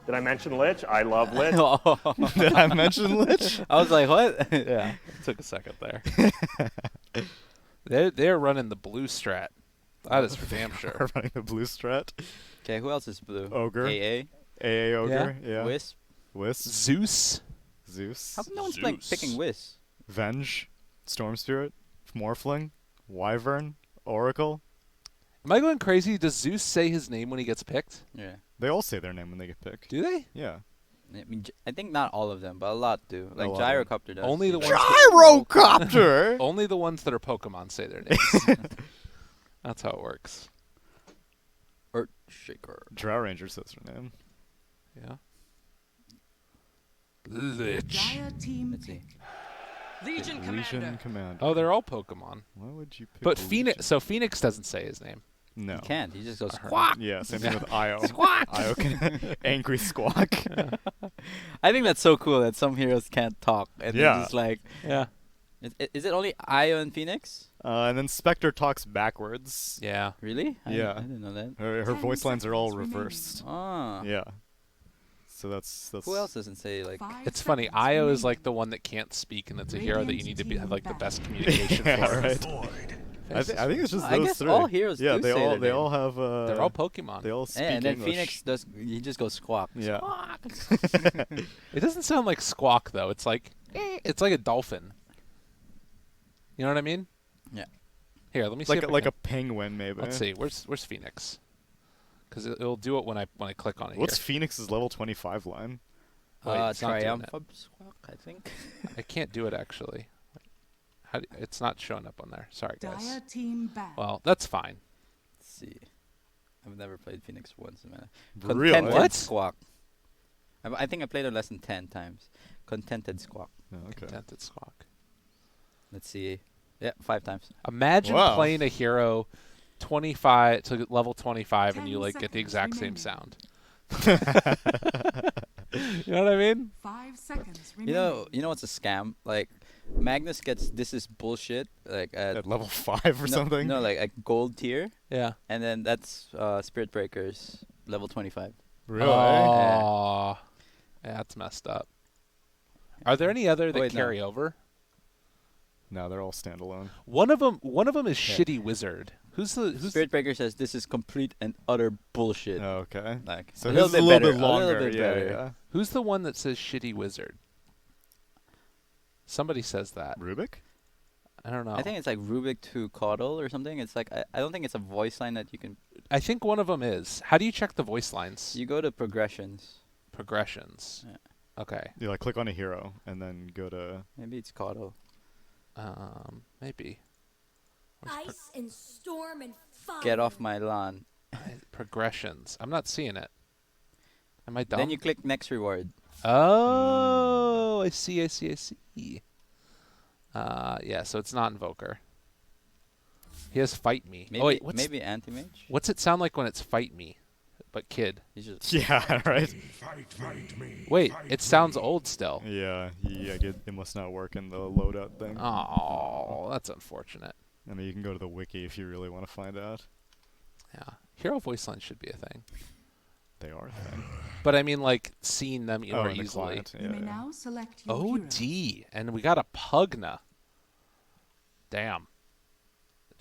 Did I mention Lich? I love Lich. Did I mention Lich? I was like, what? Yeah, it took a second there. They're running the blue strat. That is for damn sure. Running the blue strat. Okay, who else is blue? Ogre. AA. AA Ogre, yeah. Wisp. Wisp. Zeus. How come no one's picking Wisp? Venge. Storm Spirit. Morphling. Wyvern. Oracle. Am I going crazy? Does Zeus say his name when he gets picked? Yeah. They all say their name when they get picked. Do they? Yeah. I mean, I think not all of them, but a lot do. Like lot of Gyrocopter does. Only the ones. Gyrocopter! Only the ones that are Pokemon say their names. That's how it works. Earthshaker. Drow Ranger says her name. Yeah. Lich. Let's see. Legion Commander. Oh, they're all Pokemon. Why would you pick But Legion? Phoenix. So Phoenix doesn't say his name. No. He can't. He just goes Squawk. Yeah, same thing with Io. Squawk. Io can angry squawk. I think that's so cool that some heroes can't talk. And they're Yeah. just like, Yeah. is it only Io and Phoenix? And then Spectre talks backwards. Yeah. Really? Yeah. I didn't know that. Her voice lines are all reversed. Ah. Yeah. So that's Who else doesn't say like? It's funny. Io is like the one that can't speak, and it's a hero that you need to have like the best communication Yeah, for. right. I think it's just I those guess three. all heroes yeah, do they say all their they name. all have. They're all Pokemon. They all speak And then English. Phoenix does. He just goes squawk. Yeah. It doesn't sound like squawk though. It's like it's like a dolphin. You know what I mean? Yeah. Here, let me see. Like if I like can- a penguin, maybe. Let's see. Where's Phoenix? Because it'll do it when I click on it. What's here. Phoenix's level 25 line? Wait, it's not doing it. Triumph squawk, I think. I can't do it actually. It's not showing up on there. Sorry, guys. Dire team back. Well, that's fine. Let's see. I've never played Phoenix once in my life. Really? Contented What? Squawk. I think I played it less than 10 times. Contented Squawk. Oh, okay. Contented squawk. Let's see. Yeah, 5 times. Imagine Wow. playing a hero 25 to level 25 and 10 you like get the seconds exact same remaining. sound. You know what I mean? 5 seconds You remaining. know what's a scam? Like Magnus gets this is bullshit like At level 5 or something? No, like a gold tier, Yeah. and then that's Spirit Breakers level 25. Really? Oh, yeah, that's messed up. Are there any other that wait, no. carry over? No, they're all standalone. One of them is Shitty Wizard. Who's Spirit Breaker says this is complete and utter bullshit. Oh, okay. Like So a his little is bit a little better, bit longer. A little bit yeah, better. yeah. who's the one that says Shitty Wizard? Somebody says that. Rubik? I don't know. I think it's like Rubik to Caudle or something. It's like I don't think it's a voice line that you can. I think one of them is. How do you check the voice lines? You go to progressions. Progressions. Yeah. Okay. You like click on a hero and then go to. Maybe it's Caudle. Maybe. Ice and storm and fire. Get off my lawn. Progressions. I'm not seeing it. Am I dumb? Then you click next reward. Oh, I see. Yeah, so it's not Invoker. He has Fight Me. Maybe oh, wait, maybe Anti-Mage. what's it sound like when it's Fight Me, but kid? He's just Yeah, right? Fight me. Wait, it sounds old still. Yeah, it must not work in the loadout thing. Oh, that's unfortunate. I mean, you can go to the wiki if you really want to find out. Yeah, hero voice lines should be a thing. They are a thing. But I mean, like, seeing them more in the easily. client, You yeah, may yeah. now select your hero. OD, and we got a Pugna. Damn.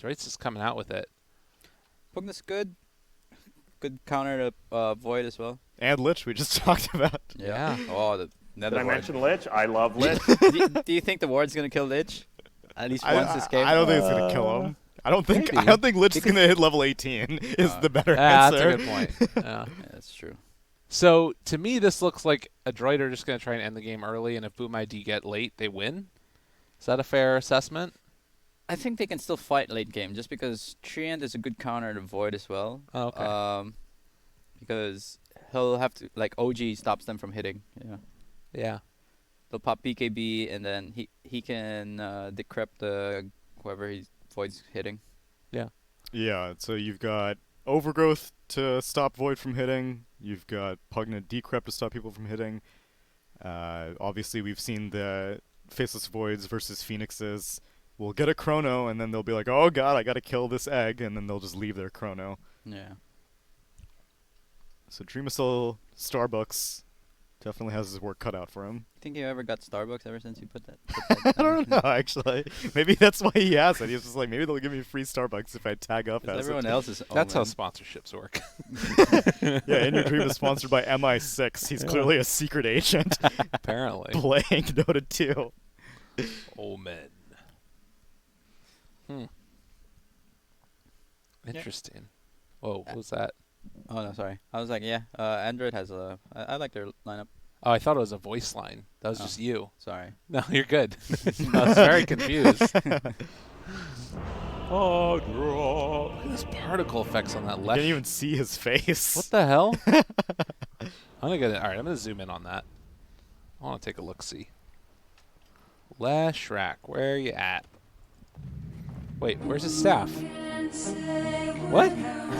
Droid's just coming out with it. Pugna's good. Good counter to Void as well. And Lich, we just talked about. Yeah. Oh, the Nether Did I Ward. mention Lich? I love Lich. do you think the Ward's gonna kill Lich? At least once this game? I don't think it's gonna kill him. I don't think Lich is gonna hit level 18. Is the better That's answer. a good point. Yeah. That's true. So to me, this looks like a droid are just gonna try and end the game early, and if Boom ID get late, they win. Is that a fair assessment? I think they can still fight late game, just because Treant is a good counter to Void as well. Oh, okay. Because he'll have to, like, OG stops them from hitting. Yeah. Yeah. They'll pop BKB, and then he can decrypt the whoever Void's hitting. Yeah. Yeah, so you've got Overgrowth to stop Void from hitting. You've got Pugna Decrypt to stop people from hitting. Obviously, we've seen the Faceless Voids versus Phoenixes. We'll get a Chrono, and then they'll be like, oh god, I gotta kill this egg, and then they'll just leave their Chrono. Yeah. So Dreamacell Starbucks definitely has his work cut out for him. Think you ever got Starbucks ever since you put that? I don't know, actually. Maybe that's why he has it. He's just like, maybe they'll give me free Starbucks if I tag up as everyone it. else is. That's how sponsorships work. Yeah, In Your Dream is sponsored by MI6. He's clearly a secret agent. Apparently. Playing Dota 2. Omen. Interesting. Whoa, what was that? Oh no, sorry. I was like, yeah. Android has a. I like their lineup. Oh, I thought it was a voice line. That was just you. Sorry. No, you're good. I was very confused. Oh, look at this particle effects on that You left. can't even see his face. What the hell? I'm gonna zoom in on that. I want to take a look. See. Lashrak, where are you at? Wait, where's his staff? What?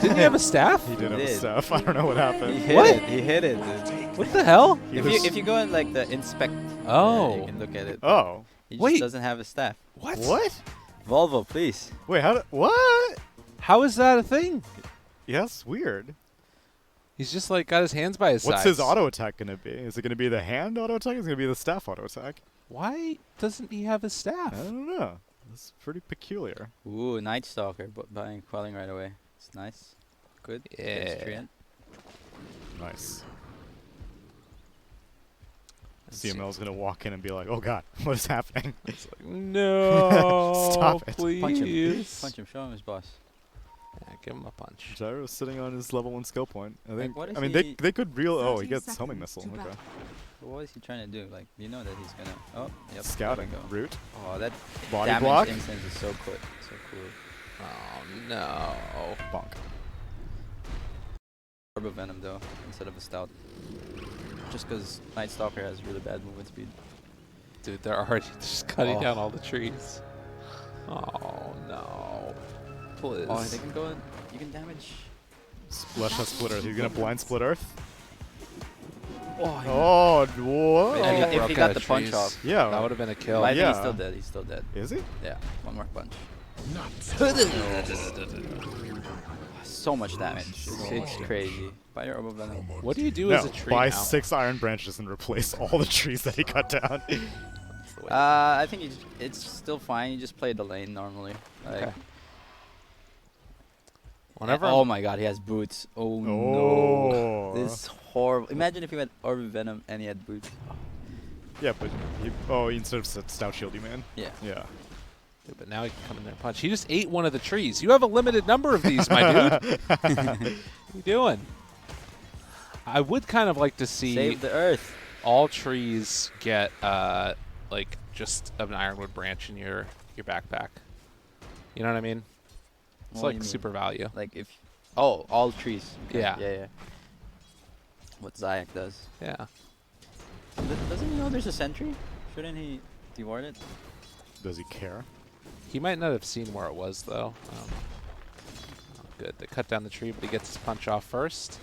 Didn't he have a staff? He did have a staff. I don't know what happened. He hit it. He hit it, dude. What the hell? If you go in like the inspect, Oh. you can look at it. Oh. He just Wait. doesn't have a staff. What? What? Volvo, please. Wait, what? How is that a thing? Yeah, that's weird. He's just like got his hands by his What's sides. his auto attack gonna be? Is it gonna be the hand auto attack? Or is it gonna be the staff auto attack? Why doesn't he have his staff? I don't know. That's pretty peculiar. Ooh, Night Stalker, buying quelling right away. It's nice. Good. Against Yeah. Treant. Nice. CML's gonna walk in and be like, "Oh God, what is happening?" It's like, no, Stop it! please. Punch him. Show him his boss. Yeah, give him a punch. Gyro's sitting on his level 1 skill point. I think. what is I mean, he- they could real. Oh, he 30 gets homing seconds missile. to Okay. battle. What is he trying to do? Like, you know that he's gonna. Oh, yep. Scouting there we go. route. Oh, that Body damage block. instance is so quick. So cool. Oh no. Bonk. Turbo Venom though, instead of a Stout. Just because Night Stalker has really bad movement speed. Dude, they're already just cutting down all the trees. Oh no. Please. Oh, they can go in. You can damage. Splash has Split Earth. He's gonna blind Split Earth. Oh, Oh, what? If he broke got out the of punch trees. off. Yeah. That would have been a kill. But I think Yeah. he's still dead. He's still dead. Is he? Yeah, one more punch. So much damage. It's crazy. Buy your Turbo Venom. What do you do No. as a tree Buy now? 6 iron branches and replace all the trees that he cut down. I think it's still fine. You just play the lane normally. Like, Okay. Whenever oh my god, he has boots. Oh, no. This is horrible. Imagine if he had Orb Venom and he had boots. Yeah, but instead of Stout Shield, you mean? Yeah. Yeah. Yeah, but now he can come in there and punch. He just ate one of the trees. You have a limited number of these, my dude. What are you doing? I would kind of like to see Save the earth. all trees get like just an ironwood branch in your backpack. You know what I mean? It's What do you like mean? super value. Like if... Oh, all trees. Okay. Yeah. Yeah. What Zayak does. Yeah. Doesn't he know there's a sentry? Shouldn't he deward it? Does he care? He might not have seen where it was, though. Oh, good. They cut down the tree, but he gets his punch off first.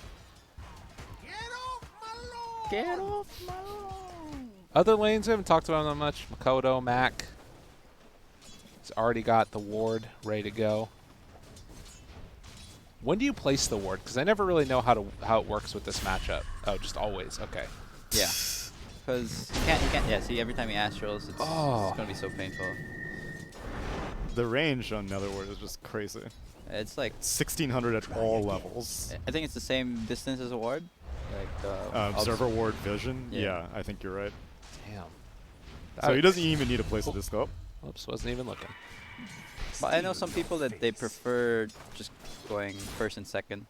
Get off my lawn! Other lanes, we haven't talked about them that much. Makoto, Mac. He's already got the ward ready to go. When do you place the ward? Because I never really know how it works with this matchup. Oh, just always. Okay. Yeah. Because you can't, yeah, see, every time he astrals, it's gonna be so painful. The range on Netherward is just crazy. It's like 1600 at all levels. I think it's the same distance as a ward. Like observer ward vision. Yeah. Yeah, I think you're right. Damn. So he doesn't even need to place a disco. Oops, wasn't even looking. But I know some people that they prefer just going first and second.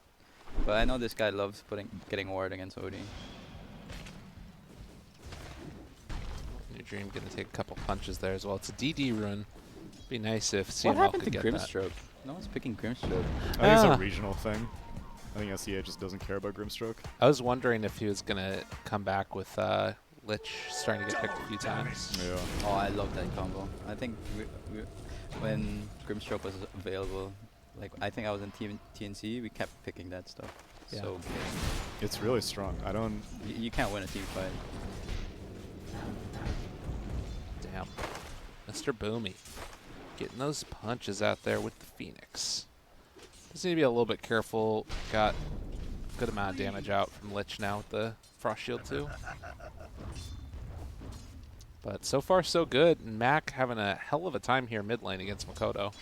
But I know this guy loves getting ward against OD. New Dream gonna take a couple punches there as well. It's a DD run. Be nice if CML What happened could to get Grimstroke? that. No one's picking Grimstroke. I think it's a regional thing. I think SEA just doesn't care about Grimstroke. I was wondering if he was gonna come back with Lich starting to get picked a few times. Yeah. Oh, I love that combo. I think when Grimstroke was available, like I think I was in TNC, we kept picking that stuff. Yeah. So It's really strong. I don't. you can't win a team fight. Damn. Mr. Boomy. Getting those punches out there with the Phoenix. Just need to be a little bit careful. Got a good amount of damage out from Lich now with the Frost Shield too. But so far so good. And Mac having a hell of a time here mid lane against Makoto.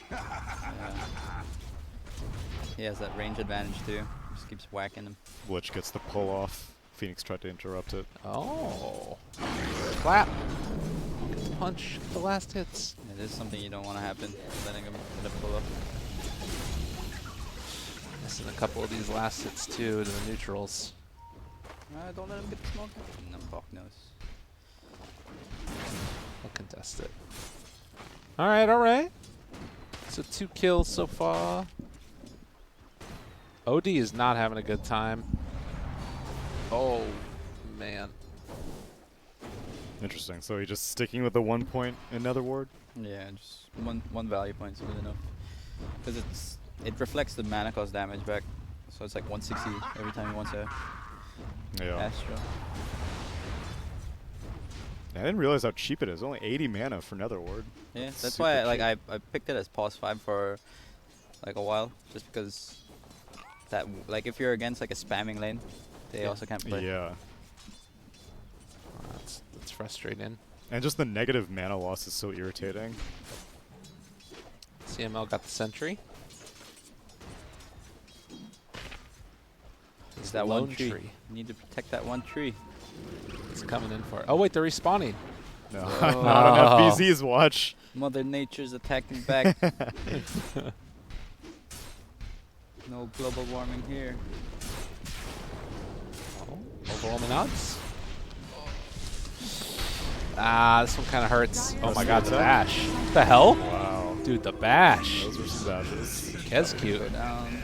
He has that range advantage too. Just keeps whacking him. Lich gets the pull off. Phoenix tried to interrupt it. Oh. Clap. Punch the last hits. It is something you don't want to happen, letting him get a pull up. Missing a couple of these last hits too to the neutrals. Don't let him get the smoke. No, fuck knows. We'll contest it. Alright, alright. So 2 kills so far. OD is not having a good time. Oh, man. Interesting. So he's just sticking with the 1 point in Netherward? Yeah, just one value point is good enough. Because it reflects the mana cost damage back. So it's like 160 every time he wants a Astro. I didn't realize how cheap it is. Only 80 mana for Netherward. Yeah, that's why I picked it as pause 5 for like a while, just because that like if you're against like a spamming lane, they also can't play. Yeah. That's frustrating. And just the negative mana loss is so irritating. CML got the sentry. It's that one tree. You need to protect that one tree. It's coming in for it. Oh wait, they're respawning. No, not on FBZ's watch. Mother Nature's attacking back. No global warming here. Overwhelming odds. Ah, this one kind of hurts. Oh my god, the bash. What the hell? Wow. Dude, the bash. Those were some bashes. Kez cute.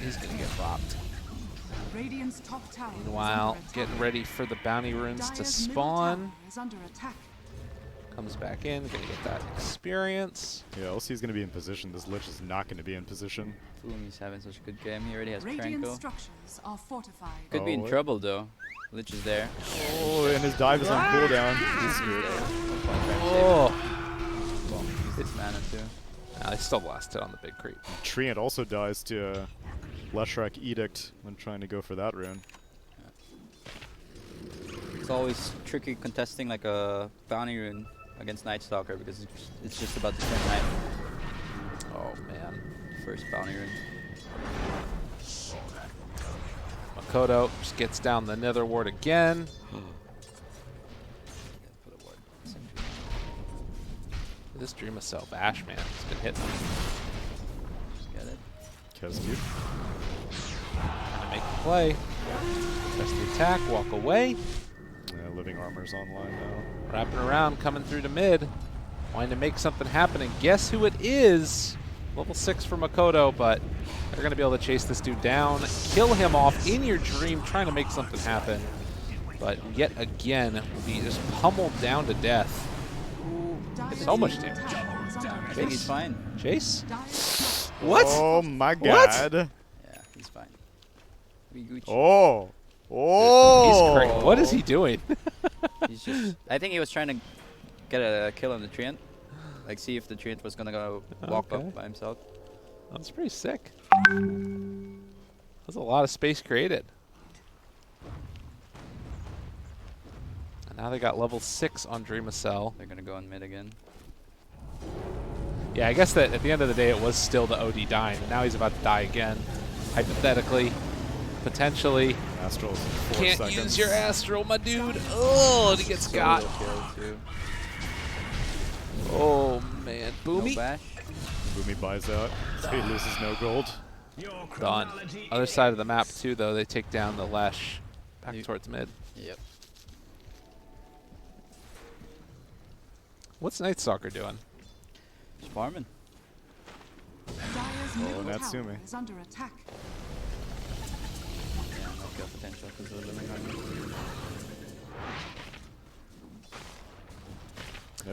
He's going to get flopped. Radiant's top tower is Meanwhile, under attack. getting ready for the bounty runes to Dire's middle spawn. tower is under attack. Comes back in, going to get that experience. Yeah, LC's going to be in position. This Lich is not going to be in position. He's having such a good game. He already has Radiant Tranquil. structures are fortified. Could be in trouble though. Lich is there. Oh, and his dive is on cooldown. He's screwed. Oh. Well, use this mana too. Nah, they still blasted on the big creep. Treant also dies to Leshrac Edict when trying to go for that rune. It's always tricky contesting like a bounty rune against Night Stalker because it's just about to turn night. Oh man. First bounty rune. Makoto just gets down the nether ward again. This Dream of Cell bash, man, it's been hitting him. Just get it. Kezcute. Trying to make the play. Press the attack, walk away. Yeah, Living Armor's online now. Wrapping around, coming through to mid. Wanting to make something happen, and guess who it is? Level 6 for Makoto, but they're going to be able to chase this dude down, kill him off in your dream, trying to make something happen. But yet again, will be just pummeled down to death. So much damage. I think he's fine. Chase? What? Oh my god. What? Yeah, he's fine. We Gucci. Oh. Oh. He's crazy. What is he doing? He's just. I think he was trying to get a kill on the Treant. Like, see if the Treant was gonna go walk up by himself. That's pretty sick. That's a lot of space created. And now they got level 6 on Dream of Cell. They're gonna go on mid again. Yeah, I guess that at the end of the day, it was still the OD dying, and now he's about to die again. Hypothetically, potentially. Astral's 4 Can't seconds. use your Astral, my dude. Oh, and he gets got. Oh, man. Boomy. No bash. Boomy buys out, so he loses no gold. Done. Other side of the map, too, though. They take down the Lash back towards mid. Yep. What's Night Stalker doing? Just farming. Dire's middle Natsumi. tower is under attack. Yeah, no kill potential because we're living on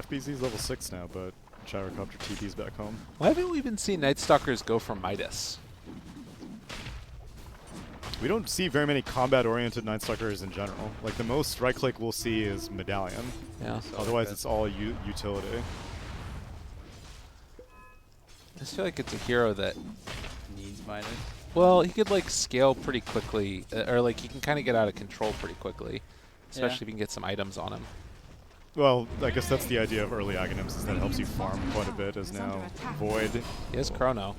FBZ's level 6 now, but Gyrocopter TP's back home. Why haven't we been seeing Night Stalkers go for Midas? We don't see very many combat-oriented Night Stalkers in general. Like, the most right-click we'll see is Medallion. Yeah. Otherwise, it's all utility. I just feel like it's a hero that needs Midas. Well, he could like scale pretty quickly, or like he can kind of get out of control pretty quickly, especially if you can get some items on him. Well, I guess that's the idea of early Aghanim's, is that it helps you farm quite a bit, as now Void. He has Chrono.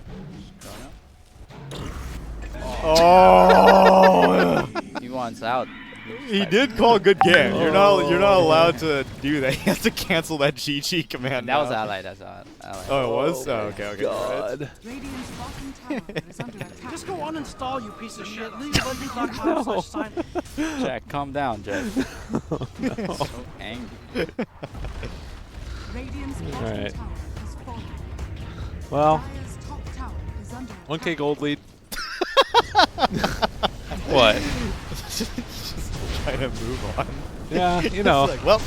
Oh! He wants out. He did call a good game. You're not allowed to do that. You have to cancel that GG command. That was allied. That's allied. Oh, it was? Oh, okay. God. Right. Radiant's bottom tower is under attack. Just go uninstall, you piece of shit. Leave legends.com/sign. Jack, calm down, Jack. So angry. Radiant's bottom Right. tower has fallen. Well, Dire's top tower is under 1K gold lead. What? Just trying to move on. Yeah, you know. It's like, well,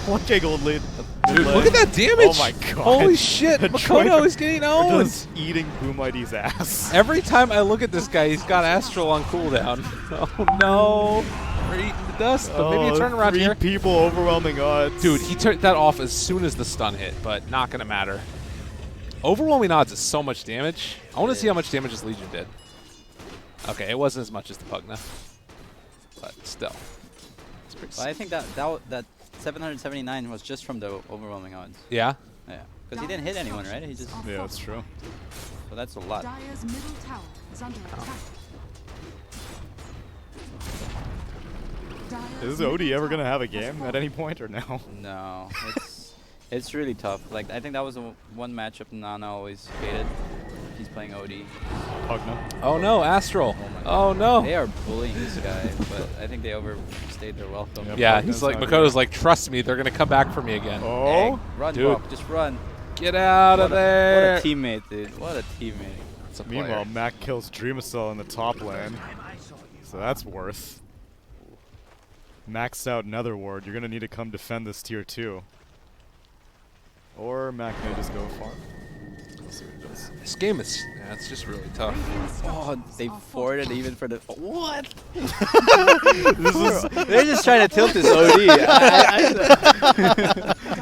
1K gold lead. Dude, look at that damage! Oh my god. Holy shit, Makoto is getting owned! Just eating Boom ID's ass. Every time I look at this guy, he's got Astral on cooldown. Oh no! We're eating the dust, but maybe a turnaround three here. People overwhelming odds. Dude, he turned that off as soon as the stun hit, but not gonna matter. Overwhelming odds is so much damage. I want to see how much damage his Legion did. Okay, it wasn't as much as the Pugna, but still. It's pretty Well, I think that 779 was just from the overwhelming odds. Yeah? Yeah. Because he didn't hit anyone, right? He just. Yeah, that's true. So that's a lot. Dire's middle tower is under attack. Is Odie ever gonna have a game at any point or no? No, it's really tough. Like I think that was the one matchup Nana always hated. He's playing OD. Pugna. Oh no, Astral. Oh, oh no. They are bullying this guy, but I think they overstayed their welcome. Yeah, he's like, Makoto's like, trust me, they're gonna come back for me again. Oh, hey, run, dude. Walk, just run. Get out of there. What a teammate, dude. What a teammate. That's a Meanwhile, player. Mac kills Dreamcell in the top lane. So that's worth. Maxed out Nether Ward. You're gonna need to come defend this tier 2. Or Mac may just go farm. Let's see what he does. This game is, yeah, it's just really tough. Oh, they forwarded even for the. What? This is They're just trying to tilt this OD.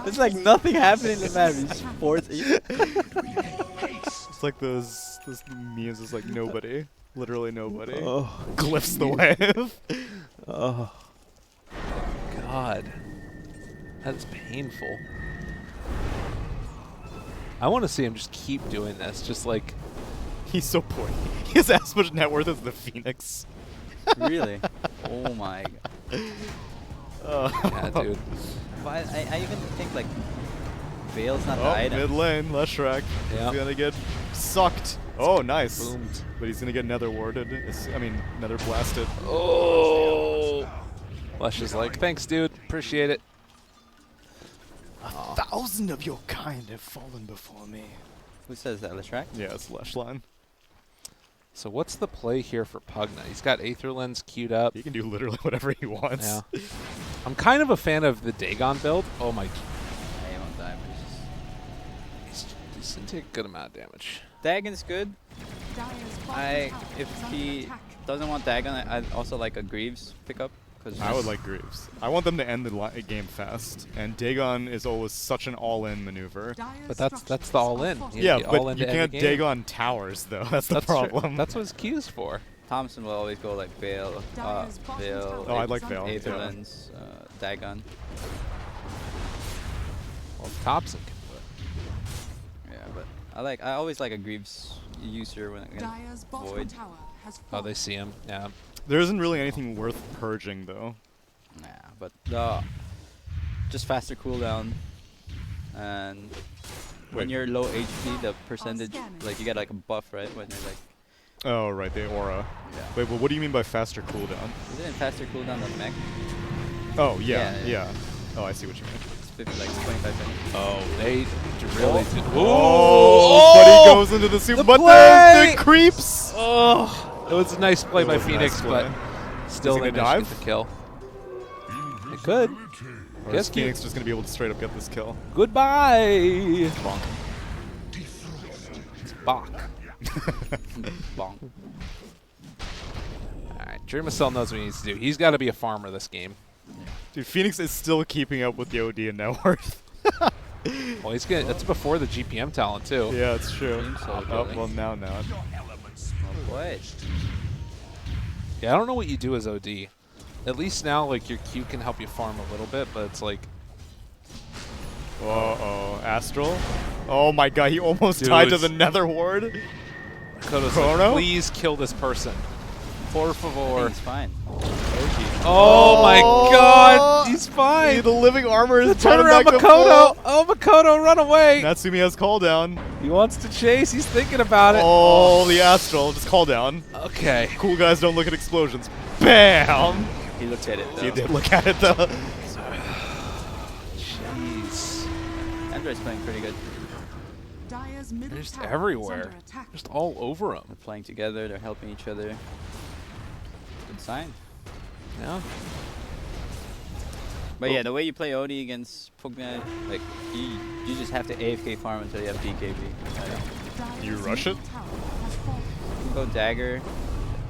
It's like nothing happening in the map. He's fourth. it's like those memes. It's like nobody, literally nobody. Glyphs the wave. Oh. God. That's painful. I want to see him just keep doing this. Just like. He's so poor. His as much net worth as the Phoenix. Really? Oh my god. Yeah, dude. But I even think like Veil's not the Oh, item. mid lane, Leshrac. Yeah. He's gonna get sucked. Oh, nice. Boomed. But he's gonna get nether warded. Nether blasted. Oh. Lesh is like, thanks, dude. Appreciate it. 1,000 of your kind have fallen before me. Who says that? Leshrac? Yeah, it's Leshline. So what's the play here for Pugna? He's got Aether Lens queued up. He can do literally whatever he wants. Yeah. I'm kind of a fan of the Dagon build. Oh my. Yeah, he won't die, but He's going to take a good amount of damage. Dagon's good. Dire's bottom tower If is under he attack. doesn't want Dagon, I'd also like a Greaves pickup. I would like Greaves. I want them to end the game fast. And Dagon is always such an all-in maneuver. But that's the all-in. Yeah, all but in you to end can't the game. Dagon towers, though. That's the That's true. problem. That's what his Q's for. Thompson will always go like Veil, Veil. Oh, I'd like Veil. Aether Yeah. Lens, Dagon. Well, Thompson can do it. Yeah, but I always like a Greaves user when Dire's bottom Void. tower has Oh, they see him. Yeah. There isn't really anything worth purging though. Nah, but just faster cooldown, and when Wait. you're low HP, the percentage, like you get like a buff, right? When you're like, Oh, right, the aura. Yeah. Wait, but what do you mean by faster cooldown? isn't it faster cooldown than mech? Oh, yeah, Yeah, yeah. Oh, I see what you mean. It's 50, like 25 seconds. Oh, they really did. Oh, but he goes into the super, the but play! the creeps! Oh, it was a nice play It by was a Phoenix, nice play. but still Is he they gonna managed to dive? get the kill. It could. Or Guess is Phoenix just gonna be able to straight up get this kill? Goodbye. Bonk. It's Bach. Bonk. Alright, Dreamcell knows what he needs to do. He's got to be a farmer this game. Dude, Phoenix is still keeping up with the OD and net worth. Well, he's getting. That's before the GPM talent too. Yeah, it's true. Dreamcell Oh, building. well, now not. What? Yeah, I don't know what you do as OD. At least now, like your Q can help you farm a little bit, but it's like. Uh-oh, Astral? Oh my god, he almost Dude. died to the Nether Ward. Kodo's Chrono? like, please kill this person. Por favor. He's fine. Oh my god, he's fine. The living armor is Turn brought him around, back to Makoto. full. Oh, Makoto, run away. Natsumi has call down. He wants to chase. He's thinking about it. Oh, the Astral, just call down. Okay. Cool guys don't look at explosions. Bam! He looked at it though. He did look at it though. Jeez. Android's playing pretty good. Dire's They're middle just tower is everywhere. under attack. Just all over him. They're playing together. They're helping each other. Good sign. Yeah. But yeah, the way you play OD against Pugna, like you just have to AFK farm until you have BKB. Like, You rush it? Tower has fallen. you can go dagger.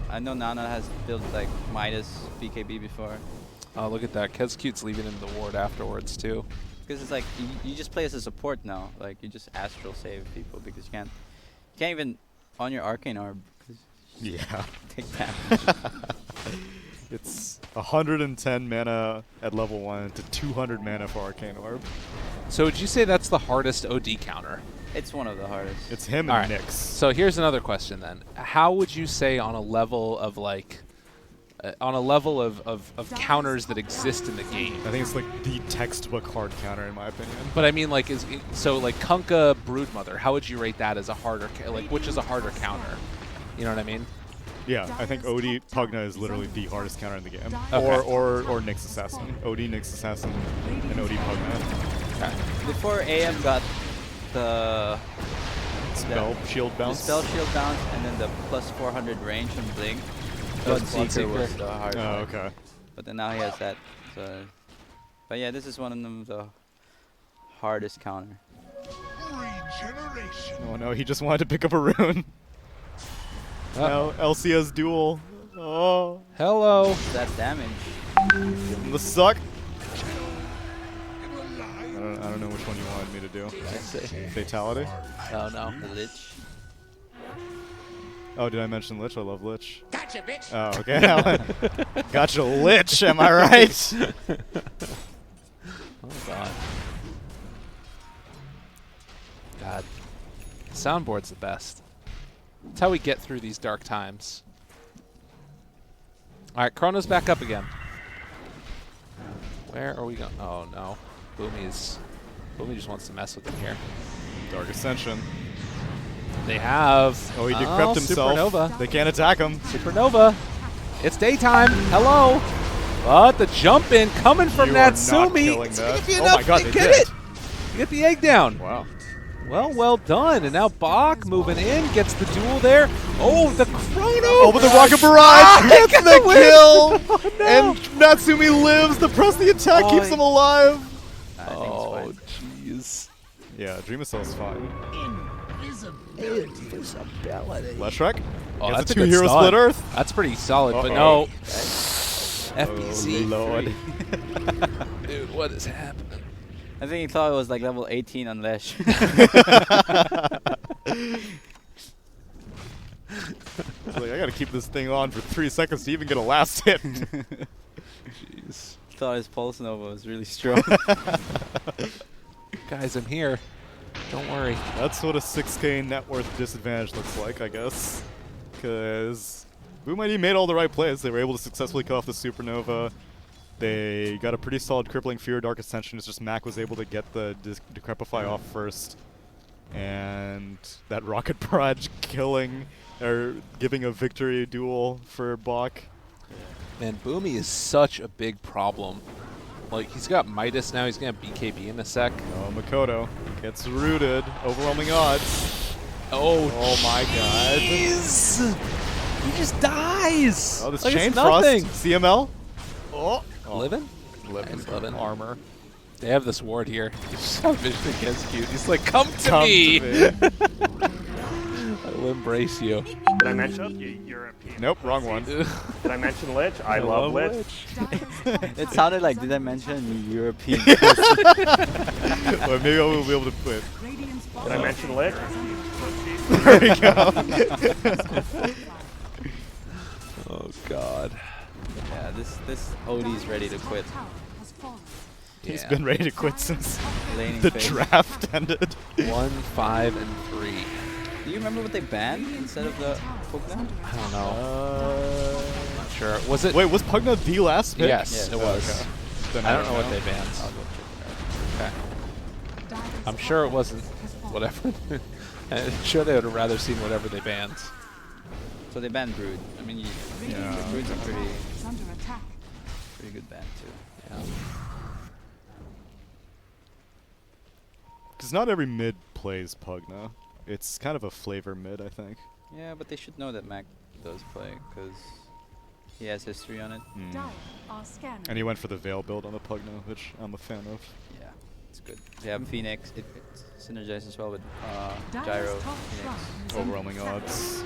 I know Nana has built like Midas BKB before. Oh, look at that. Kezcute's leaving him the ward afterwards too. Because it's like you just play as a support now. Like you just astral save people because you can't even on your arcane orb. 'cause you just Yeah. take damage. It's 110 mana at level 1 to 200 mana for Arcane Orb. So would you say that's the hardest OD counter? It's one of the hardest. It's him All and right. Nyx. So here's another question then. How would you say on a level of like, of counters that exist in the game? I think it's like the textbook hard counter in my opinion. But I mean, like, so like Kunkka Broodmother, how would you rate that as a harder, like, which is a harder counter? You know what I mean? Yeah, I think OD Pugna is literally the hardest counter in the game. Okay. Or Nyx Assassin. OD Nyx Assassin and OD Pugna. Okay. Before AM got the Spell shield bounce. The spell shield bounce and then the plus 400 range from Blink. Bloodseeker was the hard Oh, part. okay. But then now he has that. So, but yeah, this is one of the hardest counter. Regeneration. Oh no, he just wanted to pick up a rune. Now LCS duel. Oh. Hello. That damage. Give him the suck. I don't know which one you wanted me to do. Fatality? Oh no. The Lich. Oh, did I mention Lich? I love Lich. Gotcha, bitch. Oh, okay. Gotcha, Lich, am I right? Oh god. God. Soundboard's the best. It's how we get through these dark times. Alright, Chrono's back up again. Where are we going? Oh no. Boomy just wants to mess with him here. Dark Ascension. They have. Oh, he decrypted himself. Supernova. They can't attack him. Supernova. It's daytime. Hello. But the jump in coming from You are not Natsumi. killing It's that. gonna be Oh enough my god, to they get did. it. Get the egg down. Wow. Well done. And now Bach moving in, gets the duel there. Oh, the Chrono. Oh, but the Rocket Barrage gets gets the the win. kill! Oh, no. And Natsumi lives. The press the attack keeps him alive. Oh, jeez. Yeah, Dreamcell's fine. Invisibility. Leshrac? Oh, Gets that's a a good two-hero stun. split Earth. That's pretty solid, but Uh-oh. no. FBC. Oh, Lord. Dude, what is happening? I think he thought it was like level 18 on Lesh. Like, I gotta keep this thing on for 3 seconds to even get a last hit. Jeez. Thought his Pulse Nova was really strong. Guys, I'm here. Don't worry. That's what a 6K net worth disadvantage looks like, I guess. Because Boom ID made all the right plays. They were able to successfully cut off the Supernova. They got a pretty solid Crippling Fear, Dark Ascension. It's just Mac was able to get the Decrepify off first. And that Rocket Barrage killing, or giving a victory duel for Bach. Man, Boomy is such a big problem. Like, he's got Midas now. He's going to have BKB in a sec. Oh, Makoto gets rooted. Overwhelming odds. Oh my god. Jeez. He just dies. Oh, this like Chain it's Frost. nothing. CML. Oh. Living? Living. Armor. They have this ward here. Vision against cute. He's like, come to me. I will embrace you. Did I mention European? Nope, wrong one. Did I mention Lich? I love Lich. It sounded like, did I mention European? Well, maybe I will be able to quit. Did I mention Lich? There we go. Oh god. Yeah, this OD's ready to quit. He's been ready to quit since Laning the phase. draft ended. 1, 5, and 3. Do you remember what they banned instead of the Pugna? I don't know. Not sure. Was it? Wait, was Pugna the last pick? Yes, it was. Okay. Then I don't know what they banned. I'll go check it out. Okay. I'm sure it wasn't whatever. I'm sure they would have rather seen whatever they banned. So they banned Brood. I mean, Brood's a pretty good ban too. Yeah. Because not every mid plays Pugna. It's kind of a flavor mid, I think. Yeah, but they should know that Mac does play because he has history on it. And he went for the Veil build on the Pugna, which I'm a fan of. Yeah, it's good. They have Phoenix. It synergizes well with Gyro. Phoenix. Overwhelming odds.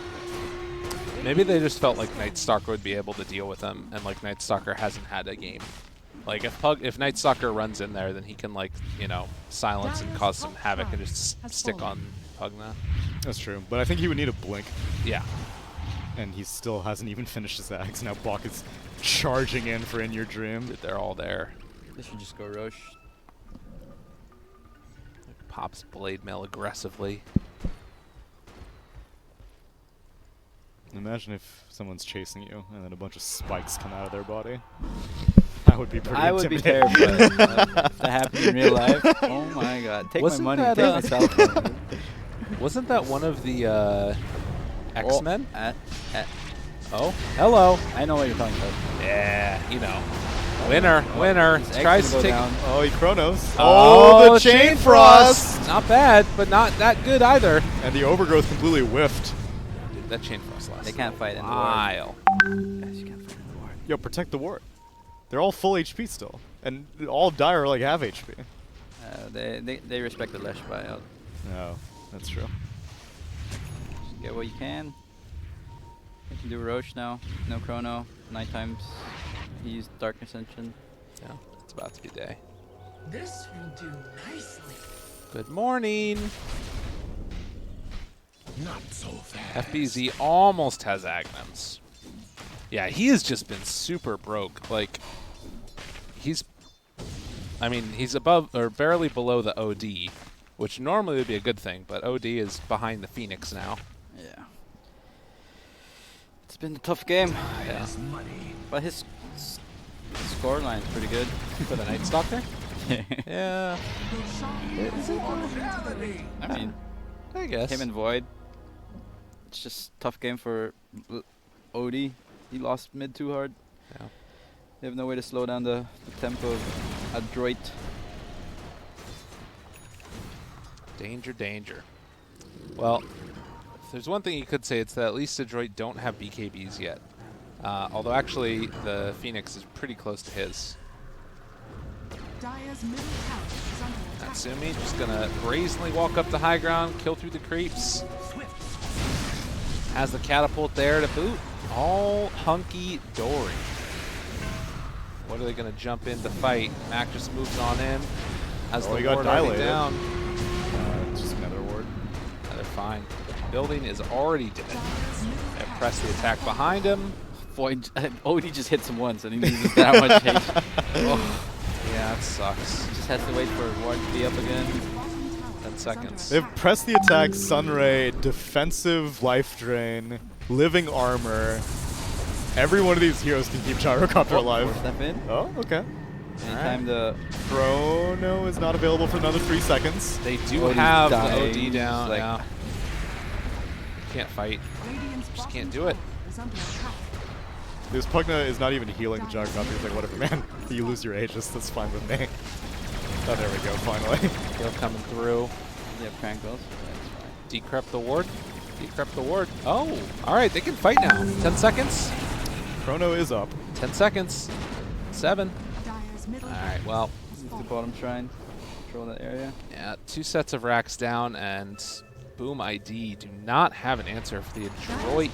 Maybe they just felt like Night Stalker would be able to deal with them, and like Night Stalker hasn't had a game. Like if Night Stalker runs in there, then he can like silence and cause some havoc and just stick on Pugna. That's true, but I think he would need a blink. Yeah. And he still hasn't even finished his axe. Now Bach is charging in for In Your Dream. Dude, they're all there. They should just go Roche. Pops Blade Mail aggressively. Imagine if someone's chasing you and then a bunch of spikes come out of their body. That would be pretty I would be intimidating. terrified. If that happened in real life, oh my god. Take my money, take my cell phone. Wasn't that one of the X-Men? Oh, hello. I know what you're talking about. Yeah, winner. Tries to take. Oh, he Chronos. Oh, the Chain Frost. Not bad, but not that good either. And the Overgrowth completely whiffed. Dude, that Chain Frost lasts. They can't fight in the war. While. Yes, you can't fight in the war. Yo, protect the ward. They're all full HP still. And all Dire are like half HP. They respect the Lesh buyout. No, that's true. Just get what you can. You can do Roche now. No Chrono. Night times. He used Dark Ascension. Yeah, it's about to be day. This will do nicely. Good morning. Not so fast. FBZ almost has Agnums. Yeah, he has just been super broke. Like, he's above or barely below the OD, which normally would be a good thing, but OD is behind the Phoenix now. Yeah. It's been a tough game. Yeah. But his scoreline is pretty good. For the Night Stalker? Yeah. I mean, I guess. him and Void. It's just tough game for OD. He lost mid too hard. Yeah. They have no way to slow down the tempo of ADROIT. Danger, danger. Well, if there's one thing you could say, it's that at least ADROIT don't have BKBs yet. Although actually, the Phoenix is pretty close to his. Dire's middle tower is under attack. Natsumi just gonna brazenly walk up the high ground, kill through the creeps. Has the catapult there to boot. All hunky-dory. What are they gonna jump in to fight? Mac just moves on in. Has the he got ward already dilated. down. It's just another ward. They're fine. The building is already dead. They press the attack behind him. Void. OD just hits him once and he loses that much HP. Oh. Yeah, it sucks. Just has to wait for Ward to be up again. Then 10 seconds. They've pressed the attack, Sunray, defensive life drain, living armor. Every one of these heroes can keep Gyrocopter alive. Step in. Oh, okay. Anytime the Chrono is not available for another 3 seconds. They do have the OD down. Like, yeah. Can't fight. Just can't do it. This Pugna is not even healing the Gyrocopter. He's like, whatever, man. You lose your Aegis, that's fine with me. Oh, there we go, finally. Heal coming through. yeah, crank those. Decrypt the ward. Decrypt the ward. Oh, all right, they can fight now. 10 seconds. Chrono is up. 10 seconds. 7. All right, well. The bottom shrine. Control that area. Yeah, 2 sets of racks down, and Boom ID do not have an answer for the ADROIT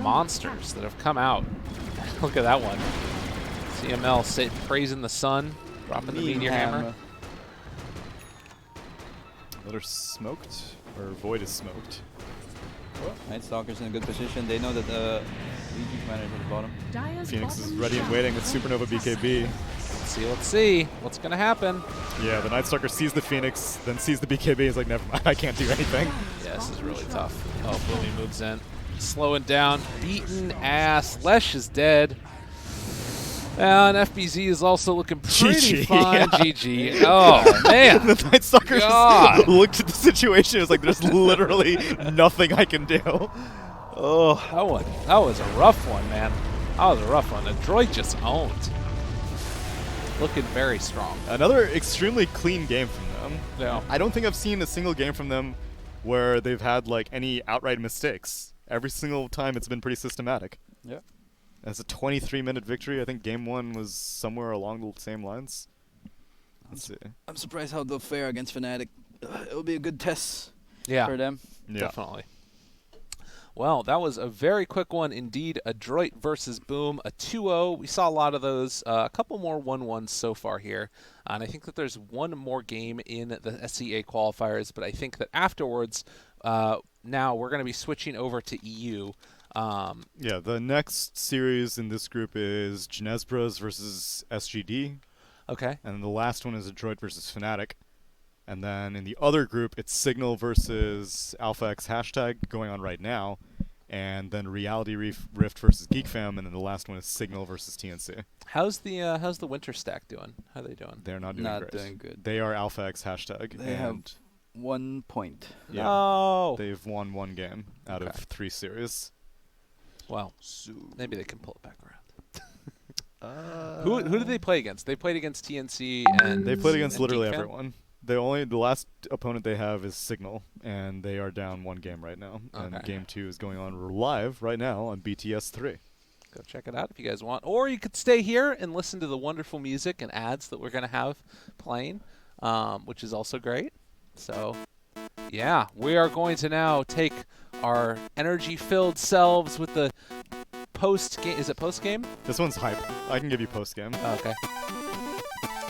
monsters that have come out. Look at that one. CML praising the sun, dropping the meteor hammer. Another smoked, or Void is smoked. Night Stalker's in a good position. They know that the Legion commander is at the bottom. Phoenix is ready and waiting with Supernova BKB. Let's see. What's going to happen? Yeah, the Night Stalker sees the Phoenix, then sees the BKB, he's like, never mind, I can't do anything. Yeah, this is really tough. Oh, Boomy moves in. Slowing down. Beaten ass. Lesh is dead. And FBZ is also looking pretty GG, fine. yeah. GG. Oh, man. The Night Stalker just looked at the situation. It was like, there's literally nothing I can do. Oh, that was a rough one, man. That was a rough one. ADROIT just owned. Looking very strong. Another extremely clean game from them. Yeah. I don't think I've seen a single game from them where they've had like any outright mistakes. Every single time it's been pretty systematic. Yeah. As a 23-minute victory, I think game 1 was somewhere along the same lines. Let's see. I'm surprised how they'll fare against Fnatic. It'll be a good test for them. Yeah. Definitely. Well, that was a very quick one indeed. ADROIT versus Boom, a 2-0. We saw a lot of those. A couple more 1-1s so far here. And I think that there's one more game in the SCA qualifiers, but I think that afterwards, now we're going to be switching over to EU. Yeah, the next series in this group is Genesbras versus SGD. Okay. And the last one is ADROIT versus Fnatic. And then in the other group, it's Signal versus AlphaX hashtag going on right now. And then Reality Rift versus GeekFam. And then the last one is Signal versus TNC. How's the winter stack doing? How are they doing? They're not doing great. Doing good. They are AlphaX hashtag. They have 1 point. Yeah, no. They've won 1 game out of 3 series. Well, maybe they can pull it back around. Who did they play against? They played against TNC and they played against literally GeekFam? everyone. The last opponent they have is Signal, and they are down 1 game right now. And game 2 is going on live right now on BTS 3. Go check it out if you guys want. Or you could stay here and listen to the wonderful music and ads that we're going to have playing, which is also great. So, yeah, we are going to now take our energy-filled selves with the post-game. Is it post-game? This one's hype. I can give you post-game. Okay.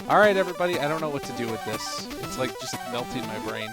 All right, everybody. I don't know what to do with this. It's like just melting my brain.